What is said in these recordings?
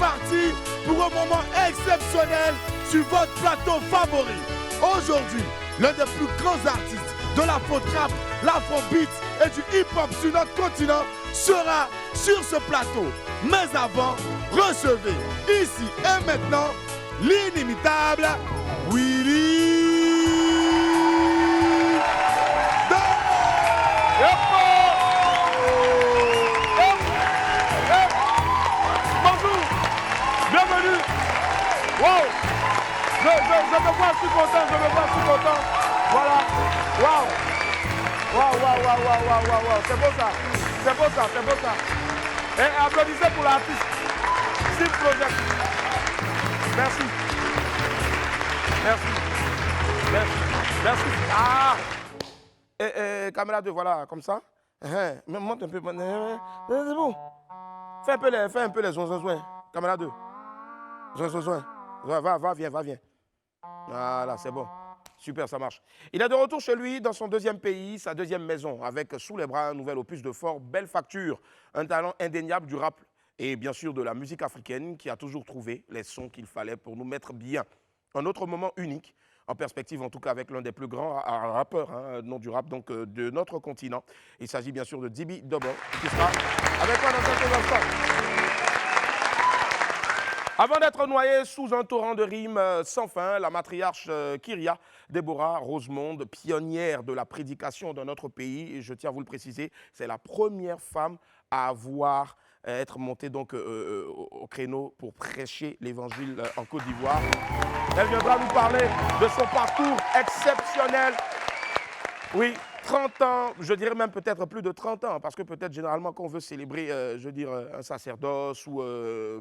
parti pour un moment exceptionnel sur votre plateau favori. Aujourd'hui, l'un des plus grands artistes de l'afro-trap, l'afro-beat et du hip-hop sur notre continent sera sur ce plateau. Mais avant, recevez ici et maintenant l'inimitable Willy. Bonjour, bienvenue. Wow, je me vois, je suis content, je me vois, je suis content. Voilà, wow, c'est beau ça, c'est beau ça, c'est beau ça. Et applaudissez pour l'artiste, Steve Project. Merci, merci, merci, merci. Ah, caméra 2, voilà, comme ça. Monte un peu, c'est bon. Fais un peu les zoins. Caméra 2. Zoin. Va, viens. Voilà, c'est bon. Super, ça marche. Il est de retour chez lui, dans son deuxième pays, sa deuxième maison, avec sous les bras un nouvel opus de fort belle facture. Un talent indéniable du rap et bien sûr de la musique africaine qui a toujours trouvé les sons qu'il fallait pour nous mettre bien. Un autre moment unique, en perspective en tout cas avec l'un des plus grands rappeurs, nom du rap donc de notre continent. Il s'agit bien sûr de Dibi Dobo qui sera avec moi dans quelques instants. Avant d'être noyé sous un torrent de rimes sans fin, la matriarche Kyria Déborah Rosemonde, pionnière de la prédication dans notre pays, et je tiens à vous le préciser, c'est la première femme à être montée donc au créneau pour prêcher l'évangile en Côte d'Ivoire. Elle viendra nous parler de son parcours exceptionnel. Oui, 30 ans, je dirais même peut-être plus de 30 ans, parce que peut-être généralement quand on veut célébrer, un sacerdoce ou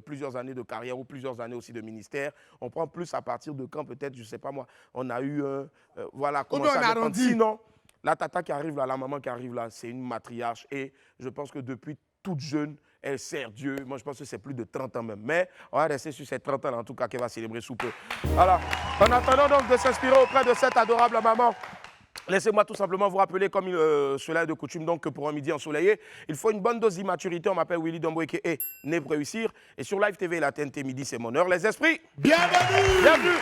plusieurs années de carrière ou plusieurs années aussi de ministère, on prend plus à partir de quand peut-être, je ne sais pas moi, on a eu, voilà, comment ça dépend. Sinon, la tata qui arrive là, la maman qui arrive là, c'est une matriarche et je pense que depuis toute jeune, elle sert Dieu. Moi, je pense que c'est plus de 30 ans même. Mais on va rester sur ces 30 ans en tout cas qu'elle va célébrer sous peu. Voilà. En attendant donc de s'inspirer auprès de cette adorable maman, laissez-moi tout simplement vous rappeler, comme cela est de coutume, donc que pour un midi ensoleillé, il faut une bonne dose d'immaturité. On m'appelle Willy Dombo et né pour réussir. Et sur Live TV et la TNT midi, c'est mon heure. Les esprits, bienvenue. Bienvenue.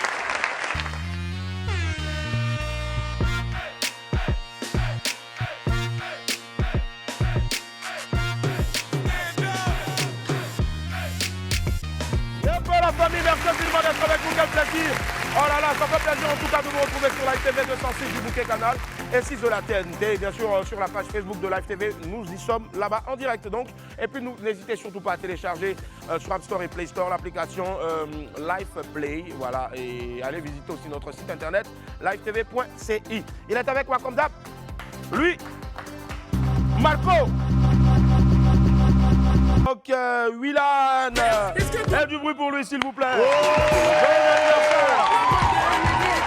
La famille, merci infiniment d'être avec vous, quel plaisir. Oh là là, ça fait plaisir en tout cas de vous retrouver sur Live TV 206 du Bouquet Canal et 6 de la TNT, et bien sûr sur la page Facebook de Live TV, nous y sommes là-bas en direct donc. Et puis n'hésitez surtout pas à télécharger sur App Store et Play Store l'application Live Play, voilà, et allez visiter aussi notre site internet livetv.ci. Il est avec moi comme d'hab, lui, Marco. Donc, Willan, faites du bruit pour lui, s'il vous plaît. Oh, joyeux anniversaire.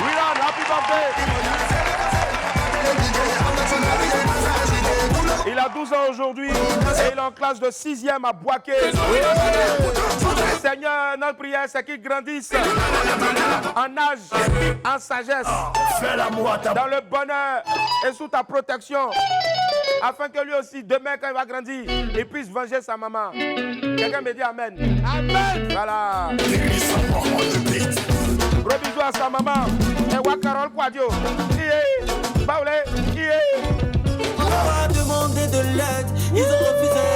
Willan, happy birthday. Il a 12 ans aujourd'hui et il est en classe de 6e à Boaké. Seigneur, notre prière, c'est qu'il grandisse en âge, en sagesse, dans le bonheur et sous ta protection. Afin que lui aussi, demain, quand il va grandir, il puisse venger sa maman. Quelqu'un me dit Amen. Amen. Voilà. Gros bisous à sa maman. Et wa Carole Quadio. Baoulé. On a demandé de l'aide, ils ont refusé.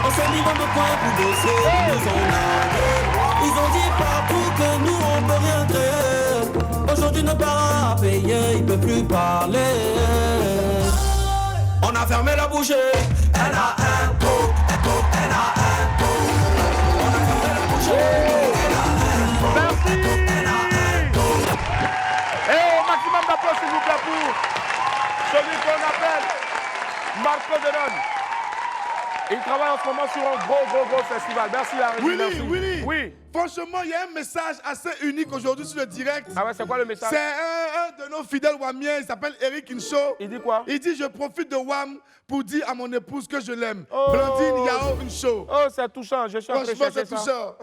On s'est mis dans nos coins pour bosser. Ils nous ont largués. Ils ont dit partout que nous, on peut rien créer. Aujourd'hui, nos parents à payer, ils ne peuvent plus parler. On a fermé la bouche, elle a un pot, elle a un pot. On a fermé la bouche, elle a un pot. Merci. Elle a un pot. Et au maximum d'applaudissements s'il vous plaît pour celui qu'on appelle Marco Denon. Il travaille en ce moment sur un gros festival. Merci la régie. Willy, oui. Franchement, il y a un message assez unique aujourd'hui sur le direct. Ah ouais, c'est quoi le message? C'est un de nos fidèles Wamiens, il s'appelle Eric Insho. Il dit quoi? Il dit, je profite de Wam pour dire à mon épouse que je l'aime. Oh. Blandine Yao Insho. Oh, c'est touchant. Je suis en train de Franchement, chercher c'est ça. touchant.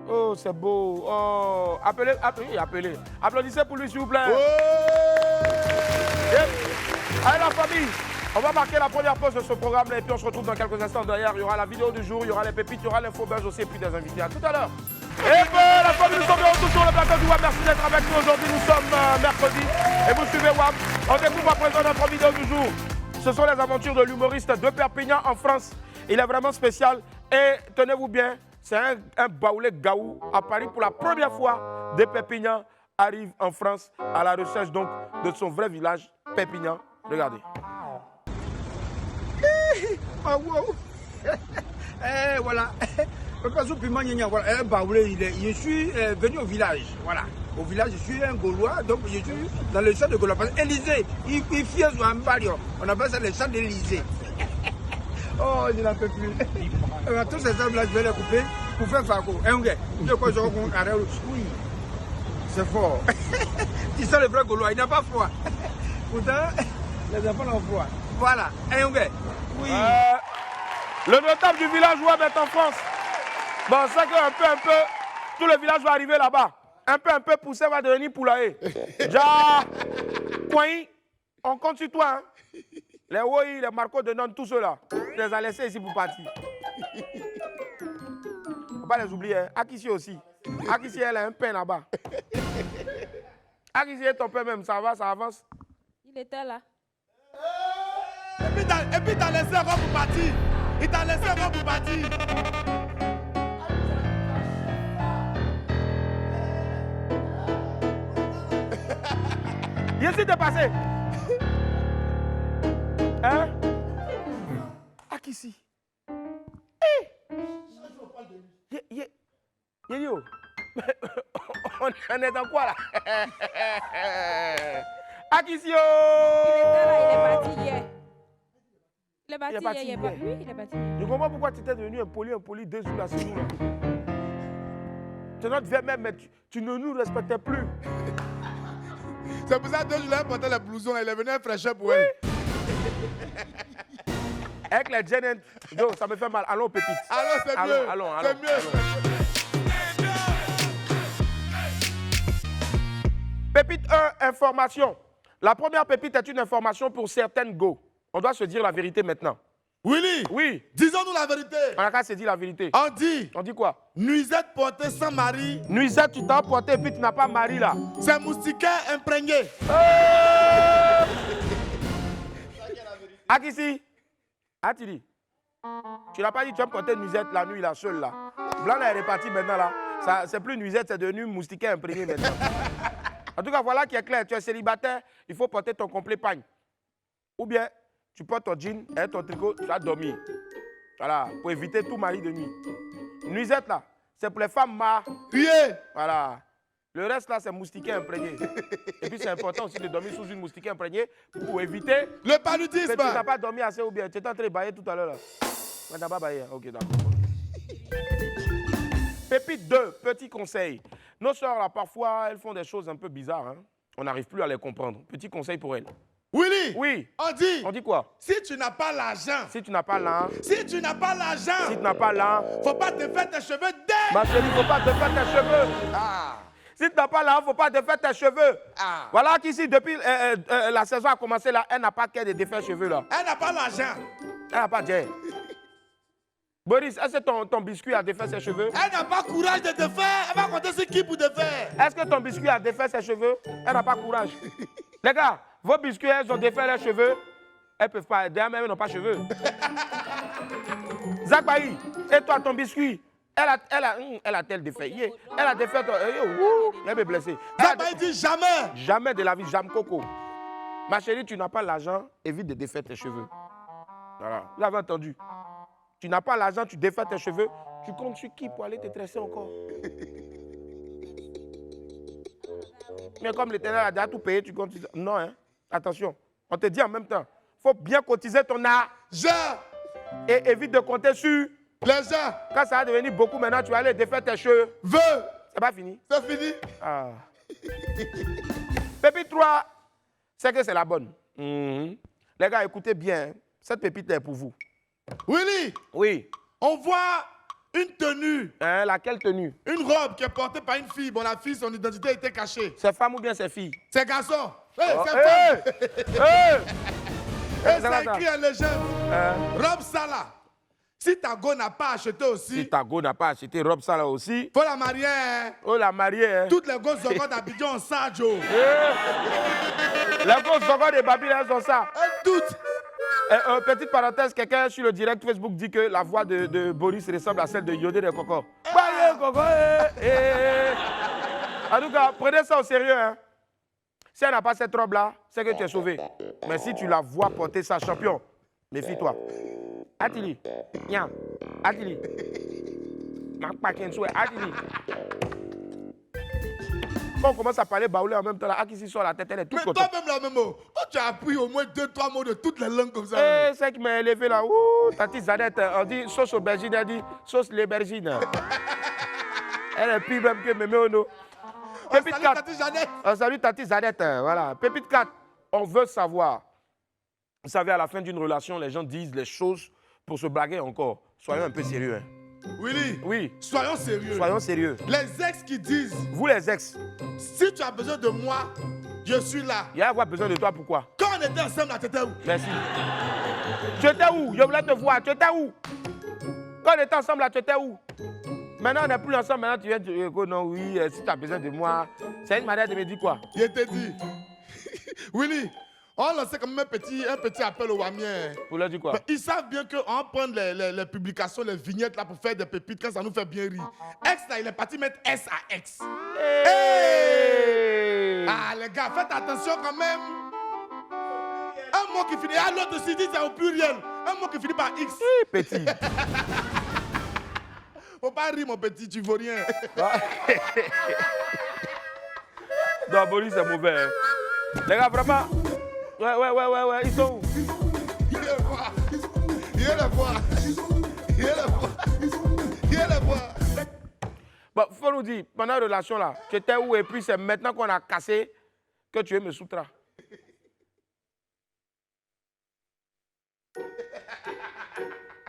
Oh, c'est beau. Oh, appelez. Applaudissez pour lui, s'il vous plaît. Oh. Allez, la famille. On va marquer la première pause de ce programme et puis on se retrouve dans quelques instants. Derrière, il y aura la vidéo du jour, il y aura les pépites, il y aura l'infobuzz aussi et puis des invités. À tout à l'heure. Et bien, la famille, nous sommes de retour sur le plateau du WAP. Merci d'être avec nous aujourd'hui. Nous sommes mercredi et vous suivez WAP. On découvre à présent notre vidéo du jour. Ce sont les aventures de l'humoriste de Perpignan en France. Il est vraiment spécial et tenez-vous bien, c'est un baoulé gaou à Paris pour la première fois de Perpignan arrive en France à la recherche donc de son vrai village, Perpignan. Regardez. Ah wow. Voilà. Voilà. Je suis venu au village. Voilà. Au village, je suis un Gaulois, donc je suis dans le champ de Gaulois. Élysée, il fier un barrio. On appelle ça le champ d'Élysée. Oh, je n'en peux plus. Tous ces arbres-là, je vais les couper pour faire Fago. Oui, c'est fort. Tu sens le vrai Gaulois, il n'a pas froid. Pourtant, les enfants ont froid. Voilà. Oui. Le notable du village WAP est en France. Bon, c'est qu'un peu, tout le village va arriver là-bas. Un peu, poussé va devenir poulailler. Ja, coin, on compte sur toi. Hein. Les Woi, les Marcos de Non, tous ceux-là. Je les ai laissés ici pour partir. Faut pas les oublier. Hein. Akissi aussi. Akissi, elle a un pain là-bas. Akissi est ton pain même, ça va, ça avance. Il était là. Et puis t'as laissé encore pour partir. Il t'a laissé encore pour partir. Qu'est-ce qui t'est passé? Hein? Akissi. Yo. On est dans quoi là? Akissi. Il était là, il est parti hier. Il est parti hier. Oui, il est parti hier. Je comprends pourquoi tu étais devenu impoli deux jours là sur nous là. Tu es notre vieux même, mais tu ne nous respectais plus. C'est pour ça que 2 jours, il a porté les blousons, il est venu un fraîcheur pour elle. Avec les jeans, ça me fait mal. Allons, pépite. Alors c'est mieux. Allons. C'est mieux. Pépite 1, information. La première pépite est une information pour certaines go. On doit se dire la vérité maintenant. Willy, Oui. disons-nous la vérité. On a qu'à se dire la vérité. On dit, On dit quoi? nuisette portée sans mari, Nuisette, tu t'as porté et puis tu n'as pas mari là. c'est moustiquaire imprégné. Akissi, Atili, tu n'as pas dit que tu as porté nuisette la nuit là, seule là. Blanc là est reparti maintenant là. C'est plus nuisette, c'est devenu moustiquaire imprégné maintenant. En tout cas, voilà qui est clair. Tu es célibataire, il faut porter ton complet pagne. Ou bien, tu portes ton jean et ton tricot, tu vas dormir. Voilà, pour éviter tout mari de nuit. Nuisette là, c'est pour les femmes Riez. Voilà. Le reste là, c'est moustiquaire imprégné. Et puis c'est important aussi de dormir sous une moustiquaire imprégnée pour éviter. Le paludisme. Tu n'as pas dormi assez ou bien tu étais en train de bailler tout à l'heure là. Tu n'as pas baillé. Ok, d'accord. Pépite 2, petit conseil. Nos sœurs là, parfois, elles font des choses un peu bizarres. Hein. On n'arrive plus à les comprendre. Petit conseil pour elles. Willy, Oui. on dit, On dit quoi? si tu n'as pas l'argent, Si tu n'as pas l'un, si tu n'as pas l'argent, si tu n'as pas l'un, faut pas te faire tes cheveux dès. ma chérie, il ne faut pas te faire tes cheveux. Ah. Si tu n'as pas l'un, il ne faut pas te faire tes cheveux. Ah. Voilà qu'ici, depuis la saison a commencé là, elle n'a pas qu'à de défaire cheveux là. Elle n'a pas l'argent. Elle n'a pas de jet. Boris, est-ce que ton biscuit a défait ses cheveux? Elle n'a pas courage de te faire. Elle va compter sur qui pour te faire. Est-ce que ton biscuit a défait ses cheveux? Elle n'a pas courage. Les gars, vos biscuits, elles ont défait leurs cheveux. Elles ne peuvent pas. D'ailleurs, même elles n'ont pas de cheveux. Zach Bailly, et toi, ton biscuit, elle a-t-elle défait? Elle a défait ton. Elle est blessée. Ça m'a dit jamais. Jamais de la vie, jamais coco. Ma chérie, tu n'as pas l'argent, évite de défaire tes cheveux. Voilà, vous avez entendu. Tu n'as pas l'argent, tu défais tes cheveux, tu comptes sur qui pour aller te tresser encore? Mais comme l'Éternel a déjà tout payé, tu comptes sur... Non, hein. Attention, on te dit en même temps, il faut bien cotiser ton argent et évite de compter sur... Les gens Quand ça va devenir beaucoup maintenant, tu vas aller défaire tes cheveux. C'est pas fini? c'est fini. Ah. Pépite 3, c'est que c'est la bonne. Les gars, écoutez bien, cette pépite est pour vous. Willy, Oui. on voit une tenue, Hein, laquelle tenue? une robe qui est portée par une fille. Bon, la fille, son identité était cachée. C'est femme ou bien c'est fille? C'est garçon. Oh, C'est femme. Et ça écrit en légende. Rob Salah. Si ta go n'a pas acheté aussi. Si ta go n'a pas acheté Rob Salah aussi. Faut la marier. Hein. Oh, la marier. Hein. Toutes les gosses encore d'Abidjan ont ça, Joe. Les gosses encore de Babylone, elles ont ça. Toutes. Petite parenthèse, quelqu'un sur le direct Facebook dit que la voix de Boris ressemble à celle de Yodé de Coco. Coco, En tout cas, prenez ça au sérieux. Hein. Si elle n'a pas cette robe-là, c'est que tu es sauvé. Mais si tu la vois porter sa champion, méfie-toi. Atili. Nya. Atili. Atili. Quand on commence à parler baoulé en même temps, là, Akissi sort la tête, elle est toute coton. Mais toi-même, là, même, tu as appris au moins 2-3 mots de toutes les langues comme ça. Eh, c'est qui m'a élevé là. Ouh, Tati Zadette, on dit sauce aubergine, elle dit sauce l'aubergine. Elle est plus même que Mémé Ono. Pépite 4. Tati Zadette. Salut Tati Zadette, voilà. Pépite 4, on veut savoir. Vous savez, à la fin d'une relation, les gens disent les choses pour se blaguer encore. Soyons un peu sérieux. Hein. Willy, oui. Soyons sérieux. Soyons sérieux. Les ex qui disent. Vous les ex. Si tu as besoin de moi, je suis là. Il y a avoir besoin de toi, pourquoi? Quand on était ensemble, là, tu étais où? Merci. Tu étais où? Je voulais te voir. Tu étais où? Quand on était ensemble, là, tu étais où? Maintenant, on n'est plus ensemble. Maintenant, tu viens de dire, non, oui, si tu as besoin de moi. C'est une manière de me dire quoi? Je te dis. Willy, on lançait quand même un petit appel aux Wamiens. Pour leur dire quoi? Ils savent bien qu'on prend les publications, les vignettes là pour faire des pépites quand ça nous fait bien rire. Ex là, il est parti mettre S à X. Hey! Ah les gars, faites attention quand même. Un mot qui finit, l'autre aussi dit c'est au pluriel. Un mot qui finit par X. Petit. Faut pas rire mon petit, tu vaux rien. Non, Boris c'est mauvais. Hein. Les gars, vraiment. Ouais, ils sont où? Il est voir. Bon, faut nous dire, pendant la relation là, tu étais où et puis c'est maintenant qu'on a cassé que tu veux me soutras.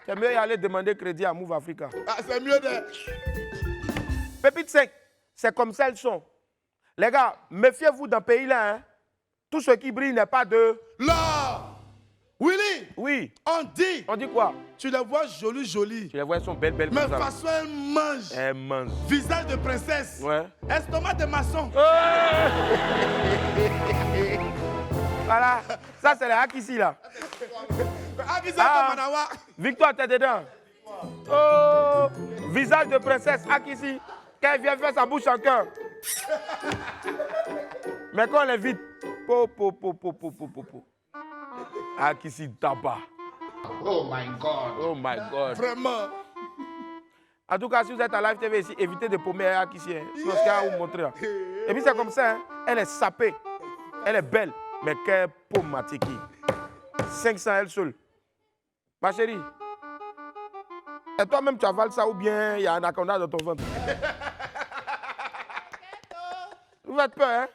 C'est mieux y aller demander crédit à Move Africa. Ah, c'est mieux de... Pépite 5, c'est comme ça elles sont. Les gars, méfiez-vous d'un pays là, hein. Tout ce qui brille n'est pas de... Là, Willy. Oui. On dit. On dit quoi? Tu les vois jolies. Tu les vois, elles sont belles. Mais de toute façon, elles mangent. Elles mangent. Visage de princesse. Ouais. Estomac de maçon. Voilà. Ça, c'est les Akissi là. Akissi comme Manawa. Victoire, t'es dedans. Oh, visage de princesse, Akissi. Quand elle vient faire sa bouche en cœur. Mais quand on l'invite, Akissi tabac. Oh my God. Vraiment. En tout cas, si vous êtes à Live TV ici, évitez de paumer Akissi. Sinon, ce qu'il y a à vous montrer. Et puis c'est comme ça, hein. Elle est sapée. Elle est belle. Mais quelle paume matiki. 500 elle seule. Ma chérie. Et toi-même, tu avales ça ou bien il y a un anaconda dans ton ventre? Vous faites peur, hein?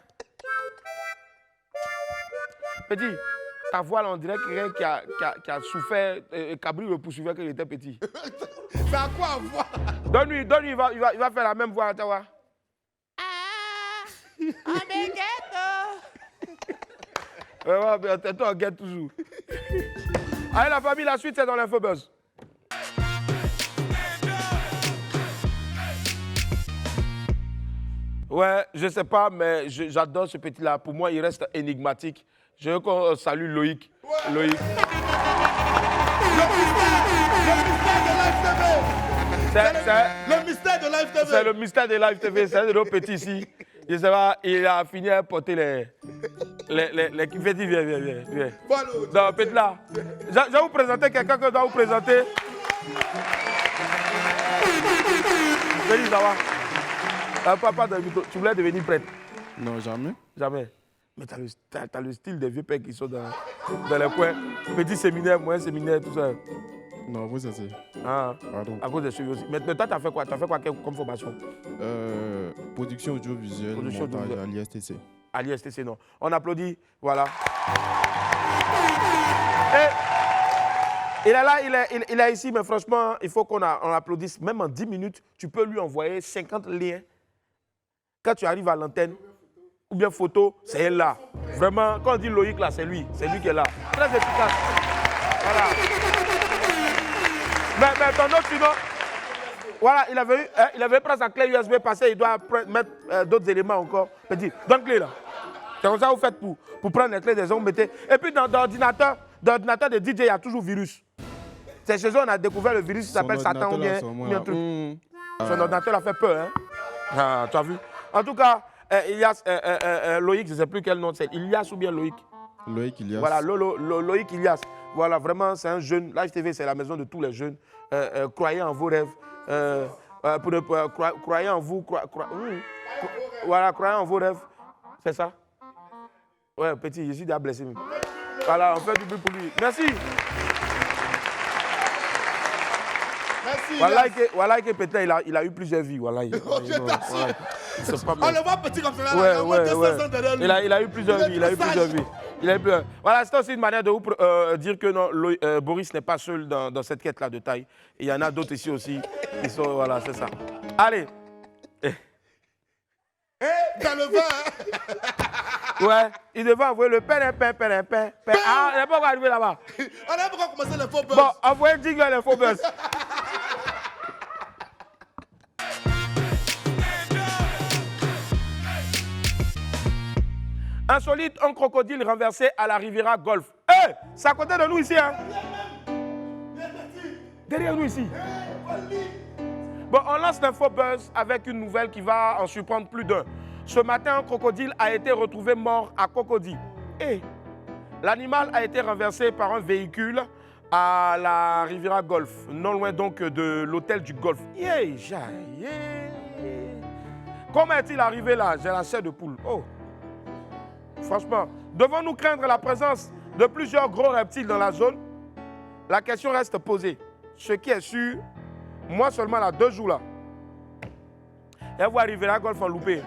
Petit, ta voix, là, on dirait quelqu'un qui a souffert, Cabri le poursuivait quand il était petit. C'est à quoi voir? Donne-lui, il va faire la même voix, tu vois. Ouais, mais toi, on guette toujours. Allez, la famille, la suite, c'est dans l'Infobuzz. Ouais, je sais pas, mais j'adore ce petit-là. Pour moi, il reste énigmatique. Je veux qu'on salue Loïc. Ouais. Loïc. Le mystère de Live TV. C'est le mystère de Live TV. C'est un de nos petits ici. Je sais pas, il a fini à porter les Petit, viens. Donc, petit là. Je vais vous présenter quelqu'un que je dois vous présenter. Petit, ça va. Papa, tu voulais devenir prêtre? Non, jamais. Jamais. Mais t'as le style des vieux pères qui sont dans les coins. Petit séminaire, moyen séminaire, tout ça. Non, vous c'est. Ah, pardon. À cause des suivis aussi. Mais toi, tu as fait quoi? Tu as fait quoi comme formation? Production audiovisuelle, montage à l'ISTC. À l'ISTC, non. On applaudit, voilà. Et il est là, il est ici, mais franchement, il faut qu'on applaudisse. Même en 10 minutes, tu peux lui envoyer 50 liens. Quand tu arrives à l'antenne, ou bien photo, c'est elle là. Vraiment, quand on dit Loïc là, c'est lui qui est là. Très efficace. Voilà. Mais ton autre sinon, voilà, il avait pris sa clé USB passée, il doit mettre d'autres éléments encore. Petit, donne clé là. C'est comme ça que vous faites pour prendre les clés des hommes, mettez. Et puis dans l'ordinateur de DJ, il y a toujours virus. C'est chez eux on a découvert le virus qui s'appelle Satan ou bien un truc. Son ordinateur a fait peur, hein. Ah, tu as vu? En tout cas, Ilias, Loïc, je ne sais plus quel nom c'est. Ilias ou bien Loïc? Loïc Ilias. Voilà, Loïc Ilias. Voilà, vraiment, c'est un jeune. Live TV, c'est la maison de tous les jeunes. Croyez en vos rêves. Croyez en vous. Voilà, croyez en vos rêves. C'est ça? Ouais, petit, je suis déjà blessé. Voilà, on fait du bruit pour lui. Merci. Merci. Voilà que peut-être il a eu plusieurs vies. Voilà, c'est pas mal. On le voit petit comme ça. Ouais. Il a eu plusieurs vies. Voilà, c'est aussi une manière de vous dire que non, Boris n'est pas seul dans cette quête-là de taille. Il y en a d'autres ici aussi. Ils sont, voilà, c'est ça. Allez. Dans le vin. Ouais, il devait envoyer le pain. Ah, il n'est pas encore arrivé là-bas. On a pourquoi commencer les faux buzz. Bon, envoyez jingle les faux buzz. Insolite, un crocodile renversé à la Riviera Golf. Hé, c'est à côté de nous ici, hein? Derrière nous ici. Bon, on lance l'info buzz avec une nouvelle qui va en surprendre plus d'un. Ce matin, un crocodile a été retrouvé mort à Cocody. Et l'animal a été renversé par un véhicule à la Riviera Golf, non loin donc de l'hôtel du Golf. Comment est-il arrivé là? J'ai la chair de poule. Oh. Franchement, devons-nous craindre la présence de plusieurs gros reptiles dans la zone? La question reste posée. Ce qui est sûr, moi seulement là, 2 jours là, et vous arriverez à Golf en loupé.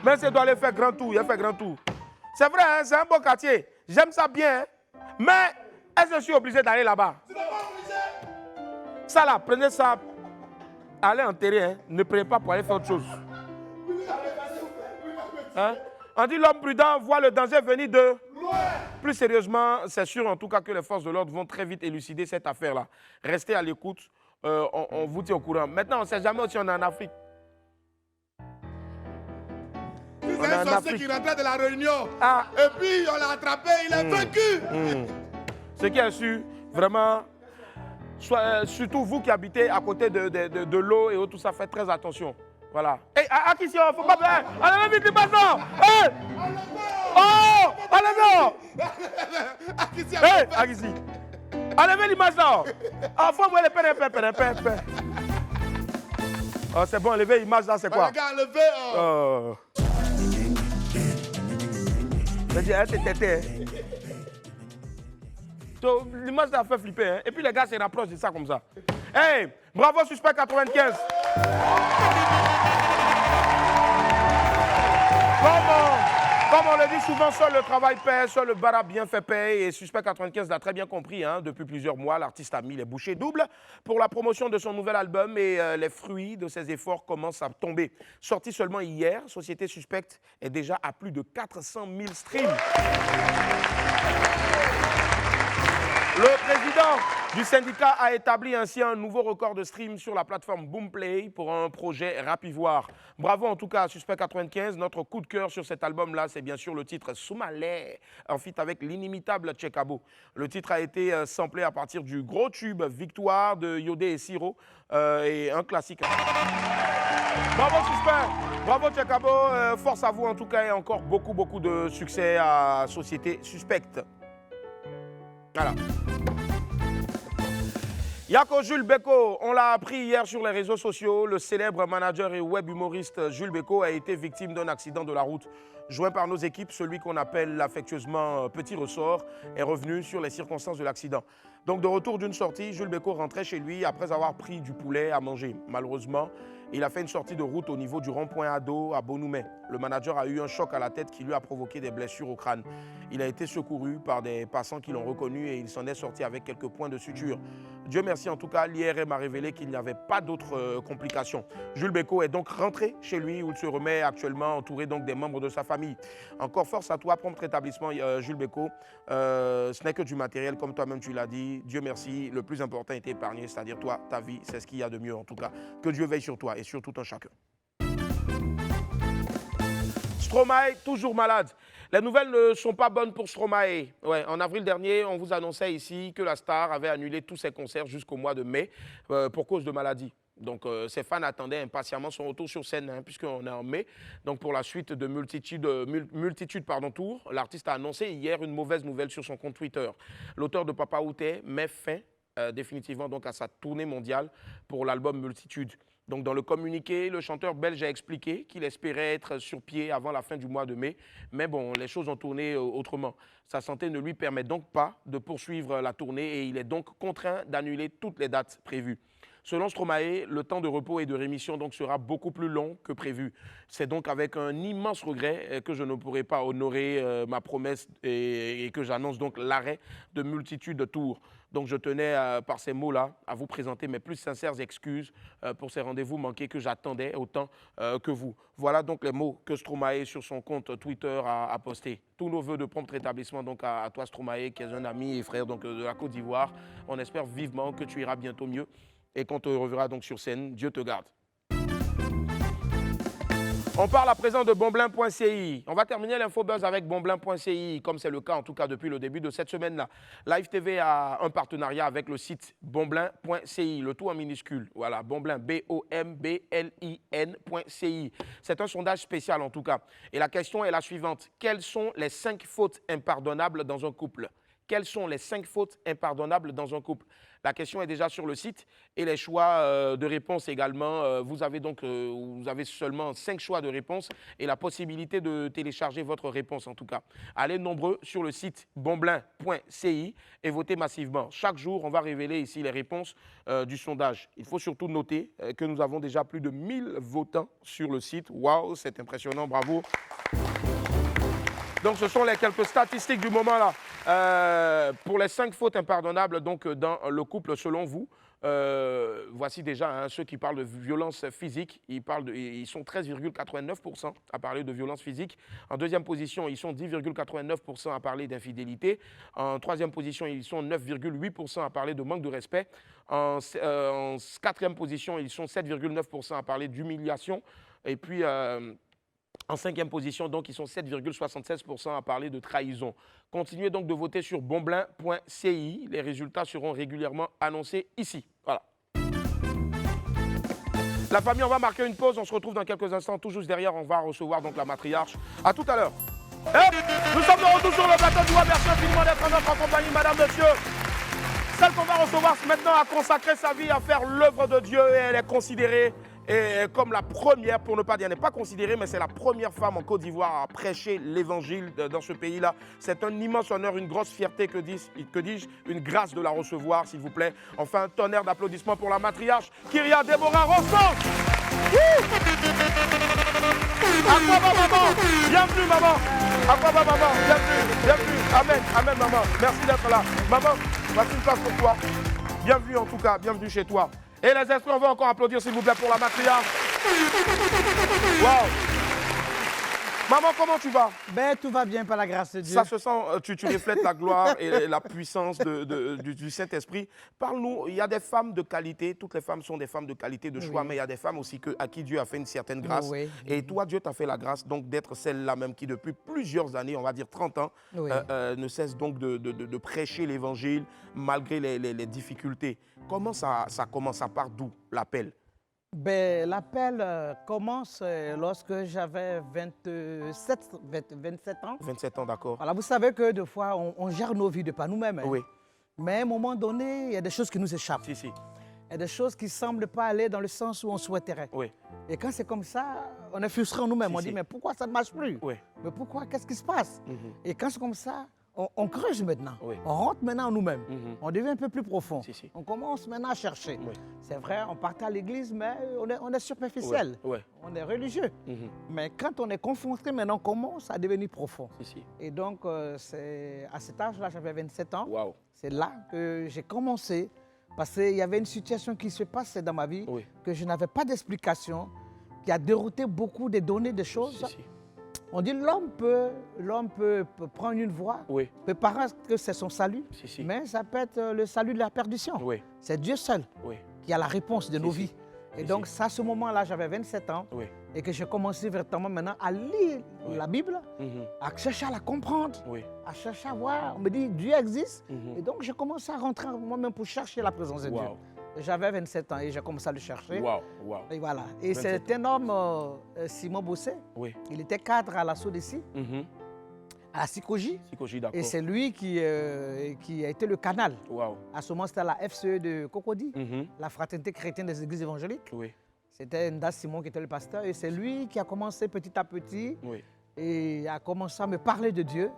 Mais c'est doit aller faire grand tour, il a fait grand tour. C'est vrai, hein, c'est un beau quartier. J'aime ça bien. Hein, mais est-ce que je suis obligé d'aller là-bas? Ça là, prenez ça. Allez enterrer, hein. Ne prenez pas pour aller faire autre chose. Hein? On dit l'homme prudent voit le danger venir de loin. Plus sérieusement, c'est sûr en tout cas que les forces de l'ordre vont très vite élucider cette affaire-là. Restez à l'écoute, on vous tient au courant. Maintenant, on ne sait jamais aussi on est en Afrique. C'est un sorcier qui rentrait de la Réunion. Ah. Et puis on l'a attrapé, il est vaincu. Ce qui est sûr, vraiment, surtout vous qui habitez à côté de l'eau et tout ça, faites très attention. Voilà. Hé, Akisio, il ne faut pas faire. Allez, vite, maintenant. Hé! Oh! Allez, non! Hé, Akissi. Enlevez l'image là. Ah, faut envoyer les peine. Oh, c'est bon, enlever l'image là, c'est quoi? Regarde, enlever. L'image là fait flipper. Hein? Et puis les gars se rapprochent de ça comme ça. Hey, bravo, suspect 95. Comme on le dit souvent, seul le travail paie, seul le bara bien fait paye. Et Suspect 95 l'a très bien compris. Hein. Depuis plusieurs mois, l'artiste a mis les bouchées doubles pour la promotion de son nouvel album et les fruits de ses efforts commencent à tomber. Sorti seulement hier, Société Suspecte est déjà à plus de 400 000 streams. Le président du syndicat a établi ainsi un nouveau record de stream sur la plateforme Boomplay pour un projet Rapivoire. Bravo en tout cas à Suspect 95. Notre coup de cœur sur cet album-là, c'est bien sûr le titre Soumalé, en feat avec l'inimitable Tchekabo. Le titre a été samplé à partir du gros tube Victoire de Yodé et Siro et un classique. Bravo Suspect, bravo Tchekabo, force à vous en tout cas et encore beaucoup de succès à Société Suspecte. Voilà. Yako Jules Beko, on l'a appris hier sur les réseaux sociaux, le célèbre manager et web humoriste Jules Beko a été victime d'un accident de la route. Joint par nos équipes, celui qu'on appelle affectueusement Petit Ressort est revenu sur les circonstances de l'accident. Donc de retour d'une sortie, Jules Bécaud rentrait chez lui après avoir pris du poulet à manger. Malheureusement, il a fait une sortie de route au niveau du rond-point Ado à Bonoumet. Le manager a eu un choc à la tête qui lui a provoqué des blessures au crâne. Il a été secouru par des passants qui l'ont reconnu et il s'en est sorti avec quelques points de suture. Dieu merci, en tout cas, l'IRM a révélé qu'il n'y avait pas d'autres complications. Jules Bécaud est donc rentré chez lui où il se remet actuellement entouré donc des membres de sa famille. Encore force à toi, prompt rétablissement, Jules Bécaud. Ce n'est que du matériel, comme toi-même tu l'as dit. Dieu merci, le plus important est épargné, c'est-à-dire toi, ta vie, c'est ce qu'il y a de mieux en tout cas. Que Dieu veille sur toi et sur tout un chacun. Stromae, toujours malade. Les nouvelles ne sont pas bonnes pour Stromae. Ouais, en avril dernier, on vous annonçait ici que la star avait annulé tous ses concerts jusqu'au mois de mai pour cause de maladie. Donc, ses fans attendaient impatiemment son retour sur scène, hein, puisqu'on est en mai. Donc, pour la suite de multitudes tours, l'artiste a annoncé hier une mauvaise nouvelle sur son compte Twitter. L'auteur de Papa Outé met fin définitivement donc, à sa tournée mondiale pour l'album Multitude. Donc, dans le communiqué, le chanteur belge a expliqué qu'il espérait être sur pied avant la fin du mois de mai. Mais bon, les choses ont tourné autrement. Sa santé ne lui permet donc pas de poursuivre la tournée et il est donc contraint d'annuler toutes les dates prévues. Selon Stromae, le temps de repos et de rémission donc sera beaucoup plus long que prévu. C'est donc avec un immense regret que je ne pourrai pas honorer ma promesse et que j'annonce donc l'arrêt de multitudes de tours. Donc je tenais par ces mots-là à vous présenter mes plus sincères excuses pour ces rendez-vous manqués que j'attendais autant que vous. Voilà donc les mots que Stromae sur son compte Twitter a posté. Tous nos voeux de prompt rétablissement donc à toi Stromae qui est un ami et frère donc, de la Côte d'Ivoire. On espère vivement que tu iras bientôt mieux. Et quand on te reverra donc sur scène, Dieu te garde. On parle à présent de Bonblin.ci. On va terminer l'infobuzz avec Bonblin.ci, comme c'est le cas en tout cas depuis le début de cette semaine-là. Live TV a un partenariat avec le site Bonblin.ci, le tout en minuscule. Voilà, Bonblin, B-O-M-B-L-I-N.ci. C'est un sondage spécial en tout cas. Et la question est la suivante. Quelles sont les 5 fautes impardonnables dans un couple ? Quelles sont les 5 fautes impardonnables dans un couple? La question est déjà sur le site et les choix de réponse également. Vous avez seulement 5 choix de réponse et la possibilité de télécharger votre réponse en tout cas. Allez nombreux sur le site bonblin.ci et votez massivement. Chaque jour, on va révéler ici les réponses du sondage. Il faut surtout noter que nous avons déjà plus de 1000 votants sur le site. Waouh, c'est impressionnant, bravo. Donc, ce sont les quelques statistiques du moment là. Pour les 5 fautes impardonnables donc, dans le couple, selon vous, voici déjà ceux qui parlent de violence physique. Ils sont 13,89% à parler de violence physique. En deuxième position, ils sont 10,89% à parler d'infidélité. En troisième position, ils sont 9,8% à parler de manque de respect. En quatrième position, ils sont 7,9% à parler d'humiliation. Et puis... en cinquième position, donc, ils sont 7,76% à parler de trahison. Continuez donc de voter sur bonblin.ci. Les résultats seront régulièrement annoncés ici. Voilà. La famille, on va marquer une pause. On se retrouve dans quelques instants. Tout juste derrière, on va recevoir donc la matriarche. À tout à l'heure. Nous sommes de retour sur le plateau du roi. Merci infiniment d'être en notre compagnie, madame, monsieur. Celle qu'on va recevoir maintenant a consacré sa vie à faire l'œuvre de Dieu et elle est considérée comme la première, pour ne pas dire, elle n'est pas considérée, mais c'est la première femme en Côte d'Ivoire à prêcher l'évangile dans ce pays-là. C'est un immense honneur, une grosse fierté, que dis-je, une grâce de la recevoir, s'il vous plaît. Enfin, un tonnerre d'applaudissements pour la matriarche, Kyria Déborah Rosemond. Akwaba maman, bienvenue maman. Akwaba maman, bienvenue. Amen, amen maman. Merci d'être là. Maman, voici une place pour toi. Bienvenue en tout cas, bienvenue chez toi. Et les esprits, on va encore applaudir s'il vous plaît pour la matriarche. Waouh. Maman, comment tu vas? Ben, tout va bien par la grâce de Dieu. Ça se sent, tu reflètes la gloire et la puissance du Saint-Esprit. Parle-nous, il y a des femmes de qualité, toutes les femmes sont des femmes de qualité, de choix, mais il y a des femmes aussi à qui Dieu a fait une certaine grâce. Oui. Et toi, Dieu t'a fait la grâce donc d'être celle-là même qui, depuis plusieurs années, on va dire 30 ans, ne cesse donc de prêcher l'Évangile malgré les difficultés. Comment ça commence? Ça part d'où l'appel? Ben, l'appel commence lorsque j'avais 27 ans. 27 ans, d'accord. Voilà, vous savez que des fois, on gère nos vies de par nous-mêmes. Hein. Oui. Mais à un moment donné, il y a des choses qui nous échappent. Si, si. Il y a des choses qui ne semblent pas aller dans le sens où on souhaiterait. Oui. Et quand c'est comme ça, on est frustré en nous-mêmes. On dit, mais pourquoi ça ne marche plus? Oui. Mais pourquoi? Qu'est-ce qui se passe? Et quand c'est comme ça, on creuse maintenant. Oui. On rentre maintenant en nous-mêmes. Mhm. On devient un peu plus profond. Si, si. On commence maintenant à chercher. Oui. C'est vrai, on partait à l'église, mais on est superficiel. Ouais, ouais. On est religieux. Mhm. Mais quand on est confronté, maintenant, on commence à devenir profond. Si, si. Et donc, c'est à cet âge-là, j'avais 27 ans. Waouh. C'est là que j'ai commencé. Parce qu'il y avait une situation qui se passait dans ma vie, Oui. que je n'avais pas d'explication, qui a dérouté beaucoup de données, de choses. Si, si. On dit l'homme peut prendre une voie, Oui. peut paraître que c'est son salut, Si, si. mais ça peut être le salut de la perdition. Oui. C'est Dieu seul Oui. qui a la réponse de Si, nos si. vies. Et Si, donc, si. ça, à ce moment-là, j'avais 27 ans Oui. et que j'ai commencé véritablement maintenant à lire Oui. la Bible, Mhm. à chercher à la comprendre, Oui. à chercher à voir. On me dit, Dieu existe. Mhm. Et donc, j'ai commencé à rentrer moi-même pour chercher la présence de Dieu. Waouh. J'avais 27 ans et j'ai commencé à le chercher. Waouh. Waouh. Et voilà. Et 27 c'est un homme, Simon Bosset. Oui. Il était cadre à la SODECI, Mhm. à la Sikoji. Psychologie, d'accord. Et c'est lui qui a été le canal. Waouh. À ce moment, c'était la FCE de Cocody, Mhm. la Fraternité chrétienne des églises évangéliques. Oui. C'était Nda Simon qui était le pasteur. Et c'est lui qui a commencé petit à petit Oui. et a commencé à me parler de Dieu.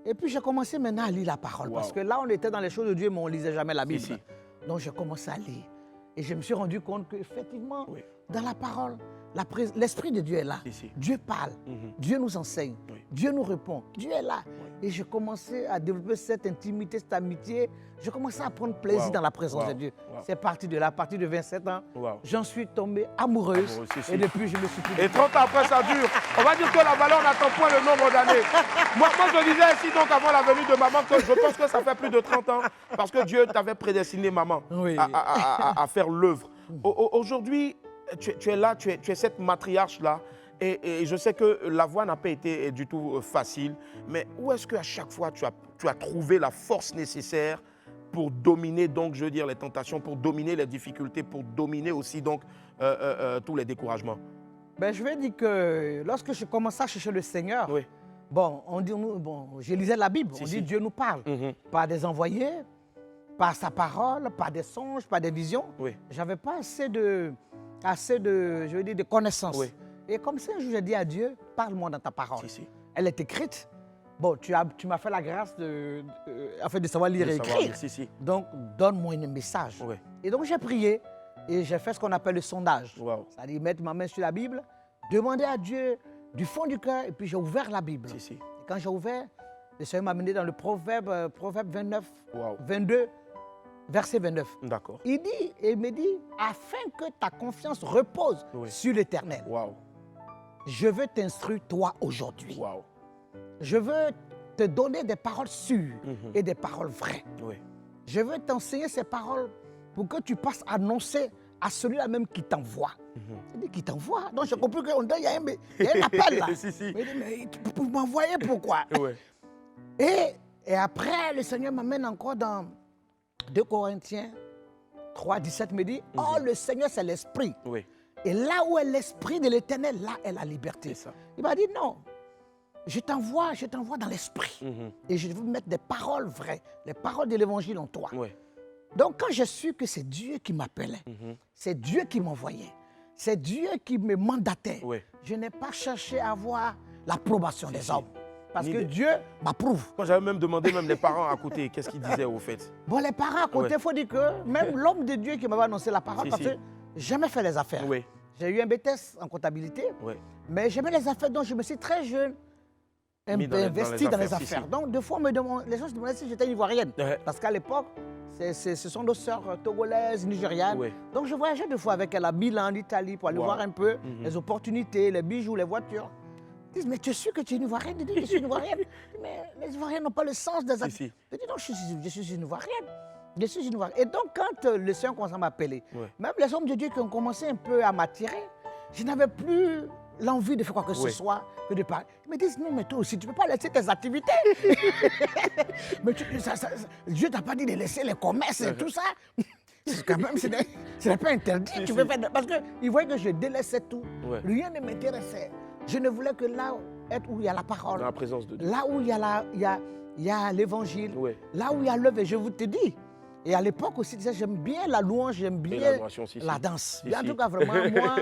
Et puis j'ai commencé maintenant à lire la parole. Wow. Parce que là, on était dans les choses de Dieu, mais on ne lisait jamais la Bible. Si, si. Donc j'ai commencé à lire. Et je me suis rendu compte qu'effectivement, Oui. dans la parole, l'Esprit de Dieu est là. Si, si. Dieu parle. Mhm. Dieu nous enseigne. Oui. Dieu nous répond. Dieu est là. Et j'ai commencé à développer cette intimité, cette amitié. J'ai commencé à prendre plaisir Wow. dans la présence Wow. de Dieu. Wow. C'est parti de là, à partir de 27 ans. Wow. J'en suis tombée amoureuse. Amoureuse, si, si. Et depuis, je me suis plus... Et 30 ans après, ça dure. On va dire que la valeur n'attend point le nombre d'années. Moi, je disais ici, donc, avant la venue de maman, que je pense que ça fait plus de 30 ans, parce que Dieu t'avait prédestiné, maman, Oui. à faire l'œuvre. Aujourd'hui, tu es là, tu es cette matriarche-là, et je sais que la voie n'a pas été du tout facile, mais où est-ce qu'à chaque fois, tu as trouvé la force nécessaire pour dominer, donc, je veux dire, les tentations, pour dominer les difficultés, pour dominer aussi, donc, tous les découragements? Ben, je vais dire que lorsque je commençais à chercher le Seigneur, Oui. bon, je lisais la Bible, Si, on si. dit Dieu nous parle, Mhm. par des envoyés, par sa parole, par des songes, par des visions. Oui. J'avais pas assez de, je veux dire, de connaissances. Oui. Et comme ça, un jour, j'ai dit à Dieu, parle-moi dans ta parole. Si, si. Elle est écrite. Bon, tu m'as fait la grâce de savoir lire De et savoir, écrire. si, si. Donc, donne-moi un message. Oui. Et donc, j'ai prié et j'ai fait ce qu'on appelle le sondage. Wow. C'est-à-dire mettre ma main sur la Bible, demander à Dieu du fond du cœur, et puis j'ai ouvert la Bible. Si, si. Et quand j'ai ouvert, le Seigneur m'a amené dans le proverbe 29, Wow. 22, verset 29. D'accord. Il me dit, afin que ta confiance repose Oui. sur l'Éternel, Wow. je veux t'instruire toi aujourd'hui. Wow. Je veux te donner des paroles sûres Mhm. et des paroles vraies. Oui. Je veux t'enseigner ces paroles pour que tu passes à annoncer à celui-là même qui t'envoie. Il dit qui t'envoie. Donc j'ai compris qu'il y a un appel là. Si, si. Mais il dit, mais vous m'envoyez pourquoi? Ouais. Et après, le Seigneur m'amène encore dans 2 Corinthiens 3, 17, me dit, oh, le Seigneur, c'est l'Esprit. Oui. Et là où est l'Esprit de l'Éternel, là est la liberté. C'est ça. Il m'a dit, non, je t'envoie dans l'Esprit. Mhm. Et je vais mettre des paroles vraies, les paroles de l'Évangile en toi. Ouais. Donc, quand j'ai su que c'est Dieu qui m'appelait, c'est Dieu qui m'envoyait, c'est Dieu qui me mandatait, Ouais. je n'ai pas cherché à avoir l'approbation des hommes. Parce Ni que des- Dieu m'approuve. Quand j'avais même demandé, même les parents à côté, qu'est-ce qu'ils disaient au fait? Bon, les parents à côté, il Ouais. faut dire que même l'homme de Dieu qui m'avait annoncé la parole, Si, parce si. que j'ai jamais fait les affaires. Oui. J'ai eu un BTS en comptabilité, Ouais. mais j'aimais les affaires, donc je me suis très jeune Mis dans les investi dans les affaires, si, affaires. si. Donc, deux fois, les gens se demandaient si j'étais ivoirienne. Ouais. Parce qu'à l'époque, ce sont nos sœurs togolaises, nigérianes. Ouais. Donc, je voyageais deux fois avec elle à Milan, en Italie, pour aller Wow. voir un peu Mhm. les opportunités, les bijoux, les voitures. Ils disent, mais tu es sûr que tu es une ivoirienne? Je dis, je suis une ivoirienne. Mais les ivoiriens n'ont pas le sens des Si, actes. si. Je dis, non, je suis une ivoirienne. Je suis une ivoirienne. Et donc, quand le Seigneur commence à m'appeler, Ouais. même les hommes de Dieu qui ont commencé un peu à m'attirer, je n'avais plus l'envie de faire quoi que ce Ouais. soit, que de parler. Ils me disent, non, mais toi aussi, tu ne peux pas laisser tes activités. Mais Dieu t'a pas dit de laisser les commerces et tout ça. C'est quand même, ce n'est pas interdit. Si, Tu si. peux faire, parce qu'ils voyaient que je délaissais tout. Ouais. Rien ne m'intéressait. Je ne voulais que là être où il y a la parole. Dans la présence de Dieu. Là où il y a l'évangile. Ouais. Là où il y a l'œuvre, et je vous te dis. Et à l'époque aussi, tu sais, j'aime bien la louange, j'aime bien l'adoration, si, si. la danse. Si, En si. tout cas, vraiment, moi,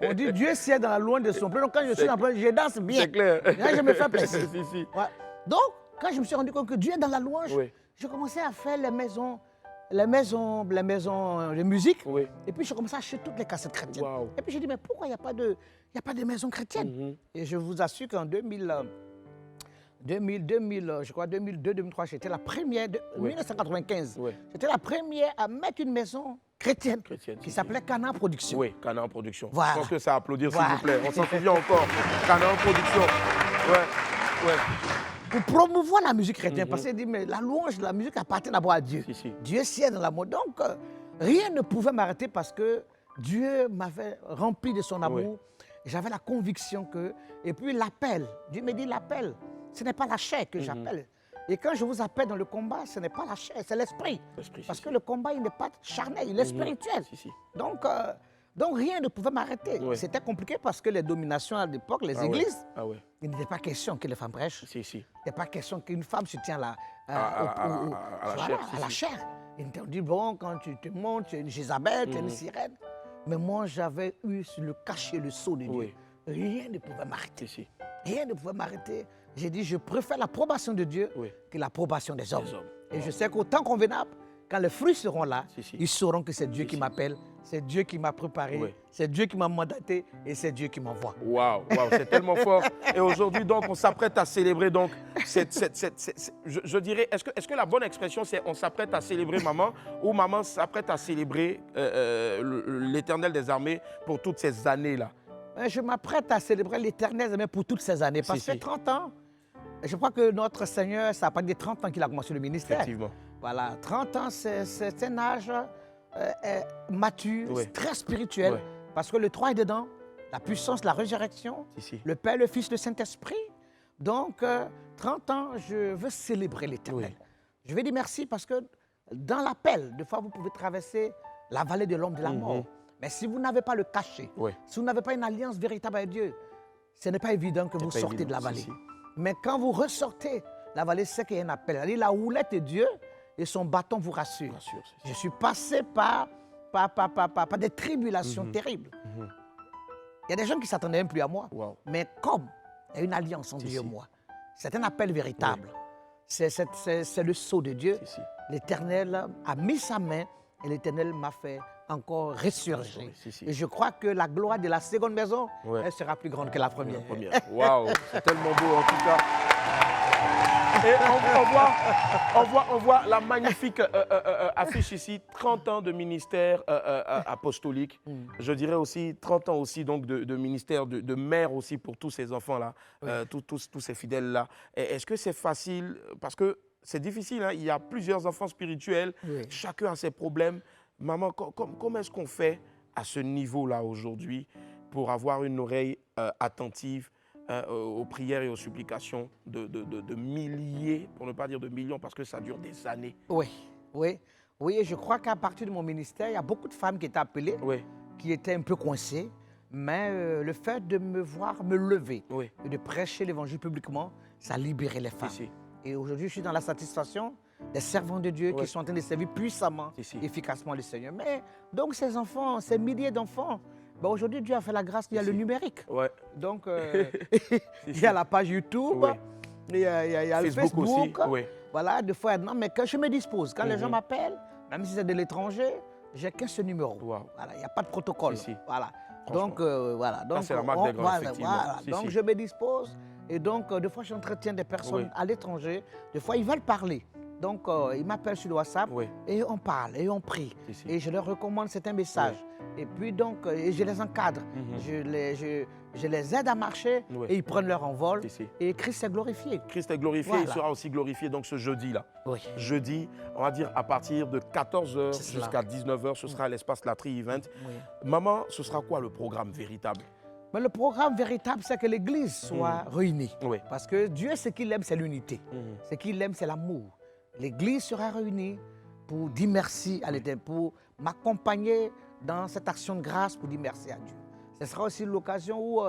on dit Dieu sied dans la louange de son peuple. Donc quand je suis dans le peuple, je danse bien. C'est clair. Là, je me fais plaisir. Si, si. Ouais. Donc, quand je me suis rendu compte que Dieu est dans la louange, Oui. j'ai commencé à faire les maisons de musique. Oui. Et puis, j'ai commencé à acheter toutes les cassettes chrétiennes. Wow. Et puis, j'ai dit, mais pourquoi il n'y a pas de maison chrétienne? Et je vous assure qu'en 2002-2003, j'étais la première, 1995, Oui. j'étais la première à mettre une maison chrétienne, qui s'appelait Canaan Production. Oui, Canaan Production. Voilà. Je pense que ça applaudir, Voilà. s'il vous plaît. On s'en souvient encore. Canaan Production. Ouais, ouais. Pour promouvoir la musique chrétienne, parce qu'il dit, mais la louange, la musique appartient d'abord à Dieu. Si, si. Dieu sied dans l'amour. Donc, rien ne pouvait m'arrêter parce que Dieu m'avait rempli de son amour. Oui. J'avais la conviction que... Et puis l'appel, Dieu me dit l'appel, ce n'est pas la chair que j'appelle. Et quand je vous appelle dans le combat, ce n'est pas la chair, c'est l'esprit. Parce que le combat, il n'est pas charnel, il est spirituel. Si, si. Donc rien ne pouvait m'arrêter. Oui. C'était compliqué parce que les dominations à l'époque, les églises, Ah ouais. il n'était pas question que les femmes prêchent. Si, si. Il n'était pas question qu'une femme se tienne là, À la chair. Si, à la si. chair. Ils t'ont dit, bon, quand tu te montes, tu es une Jézabel, tu es une sirène. Mais moi, j'avais eu le cachet, le sceau de Dieu. Oui. Rien ne pouvait m'arrêter. Si, si. Rien ne pouvait m'arrêter. J'ai dit, je préfère l'approbation de Dieu Oui. que l'approbation des hommes. Des hommes. Et je sais qu'au temps convenable, quand les fruits seront là, Si, si. ils sauront que c'est Dieu Si, qui si. m'appelle, c'est Dieu qui m'a préparé, Oui. c'est Dieu qui m'a mandaté et c'est Dieu qui m'envoie. Waouh, waouh, c'est tellement fort. Et aujourd'hui, donc, on s'apprête à célébrer, donc, je dirais, est-ce que la bonne expression, c'est on s'apprête à célébrer maman ou maman s'apprête à célébrer l'Éternel des armées pour toutes ces années-là? Je m'apprête à célébrer l'Éternel mais pour toutes ces années. Parce Si, si. que 30 ans, je crois que notre Seigneur, ça a pas des 30 ans qu'il a commencé le ministère. Effectivement. Voilà, 30 ans, c'est un âge mature, Oui. très spirituel. Oui. Parce que le 3 est dedans, la puissance, la résurrection, Si, si. le Père, le Fils, le Saint-Esprit. Donc, 30 ans, je veux célébrer l'Éternel. Oui. Je vais dire merci parce que dans l'appel, des fois, vous pouvez traverser la vallée de l'ombre de la mort. Mais si vous n'avez pas le cachet, Oui. si vous n'avez pas une alliance véritable avec Dieu, ce n'est pas évident que vous pas sortez de la évident, vallée. si, si. Mais quand vous ressortez, la vallée, c'est qu'il y a un appel. C'est-à-dire la houlette de Dieu et son bâton vous rassure. Rassure, c'est Je suis passé par des tribulations terribles. Il y a des gens qui ne s'attendaient même plus à moi. Wow. Mais comme il y a une alliance entre Si, Dieu et si. moi, c'est un appel véritable. C'est le sceau de Dieu. Si, si. L'Éternel a mis sa main et l'Éternel m'a fait encore ressurger. Si, si. Et je crois que la gloire de la seconde maison, Ouais. elle sera plus grande que la première. Waouh, c'est tellement beau en tout cas. Et on voit la magnifique affiche ici, 30 ans de ministère apostolique. Je dirais aussi 30 ans aussi donc de ministère de mère aussi pour tous ces enfants-là, tous ces fidèles-là. Est-ce que c'est facile? Parce que c'est difficile, hein? Il y a plusieurs enfants spirituels, Oui. chacun a ses problèmes. Maman, comment est-ce qu'on fait à ce niveau-là aujourd'hui pour avoir une oreille attentive aux prières et aux supplications de milliers, pour ne pas dire de millions, parce que ça dure des années? Oui, oui. Oui, et je crois qu'à partir de mon ministère, il y a beaucoup de femmes qui étaient appelées, Oui, qui étaient un peu coincées. Mais le fait de me voir me lever oui. et de prêcher l'évangile publiquement, ça a libéré les femmes. Si, si. Et aujourd'hui, je suis dans la satisfaction des servants de Dieu Oui. qui sont en train de servir puissamment, Si, si. efficacement le Seigneur. Mais donc ces enfants, ces milliers d'enfants, ben, aujourd'hui Dieu a fait la grâce, il y a le numérique. Ouais. Donc il y a la page YouTube, Oui. il y a le Facebook aussi, Facebook. oui. Voilà, des fois, non, mais quand je me dispose, quand les gens m'appellent, même si c'est de l'étranger, j'ai qu'un seul numéro. Wow. Voilà, il n'y a pas de protocole. Si, si. Voilà. Franchement. Donc, voilà. Donc, c'est la marque des grands, voilà, effectivement. voilà. Si, Donc, si. je me dispose. Et donc, des fois, j'entretiens des personnes Oui. à l'étranger. Des fois, ils veulent parler. Donc, ils m'appellent sur le WhatsApp Oui. et on parle et on prie. Si, si. Et je leur recommande certains messages. Et puis, donc, et je les encadre. Je les aide à marcher Oui. et ils prennent leur envol. Si, si. Et Christ est glorifié. Christ est glorifié, Voilà. il sera aussi glorifié donc ce jeudi-là. Oui. Jeudi, on va dire à partir de 14h C'est cela. jusqu'à 19h, ce sera à l'espace Latry Event. Oui. Maman, ce sera quoi le programme véritable? Mais le programme véritable, c'est que l'Église soit réunie. Oui. Parce que Dieu, ce qu'il aime, c'est l'unité. Ce qu'il aime, c'est l'amour. L'Église sera réunie pour dire merci à l'Éternel, pour m'accompagner dans cette action de grâce, pour dire merci à Dieu. Ce sera aussi l'occasion où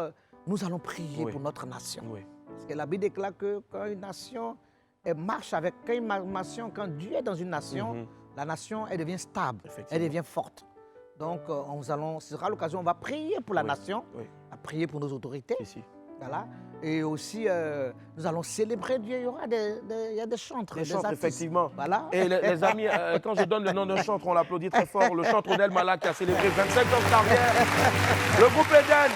nous allons prier Oui. pour notre nation. Oui. Parce que la Bible déclare que quand une nation elle marche avec quand Dieu est dans une nation, la nation, elle devient stable, elle Effectivement. devient forte. Donc, ce sera l'occasion, on va prier pour la Oui. nation, Oui. à prier pour nos autorités. Si, si. Voilà. Et aussi, nous allons célébrer Dieu. Il y aura il y a des chantres. Des chantres, artistes. effectivement. Voilà. Et les amis, quand je donne le nom d'un chantre, on l'applaudit très fort. Le chantre Odel Malak qui a célébré 25 ans de carrière. Le groupe Eden,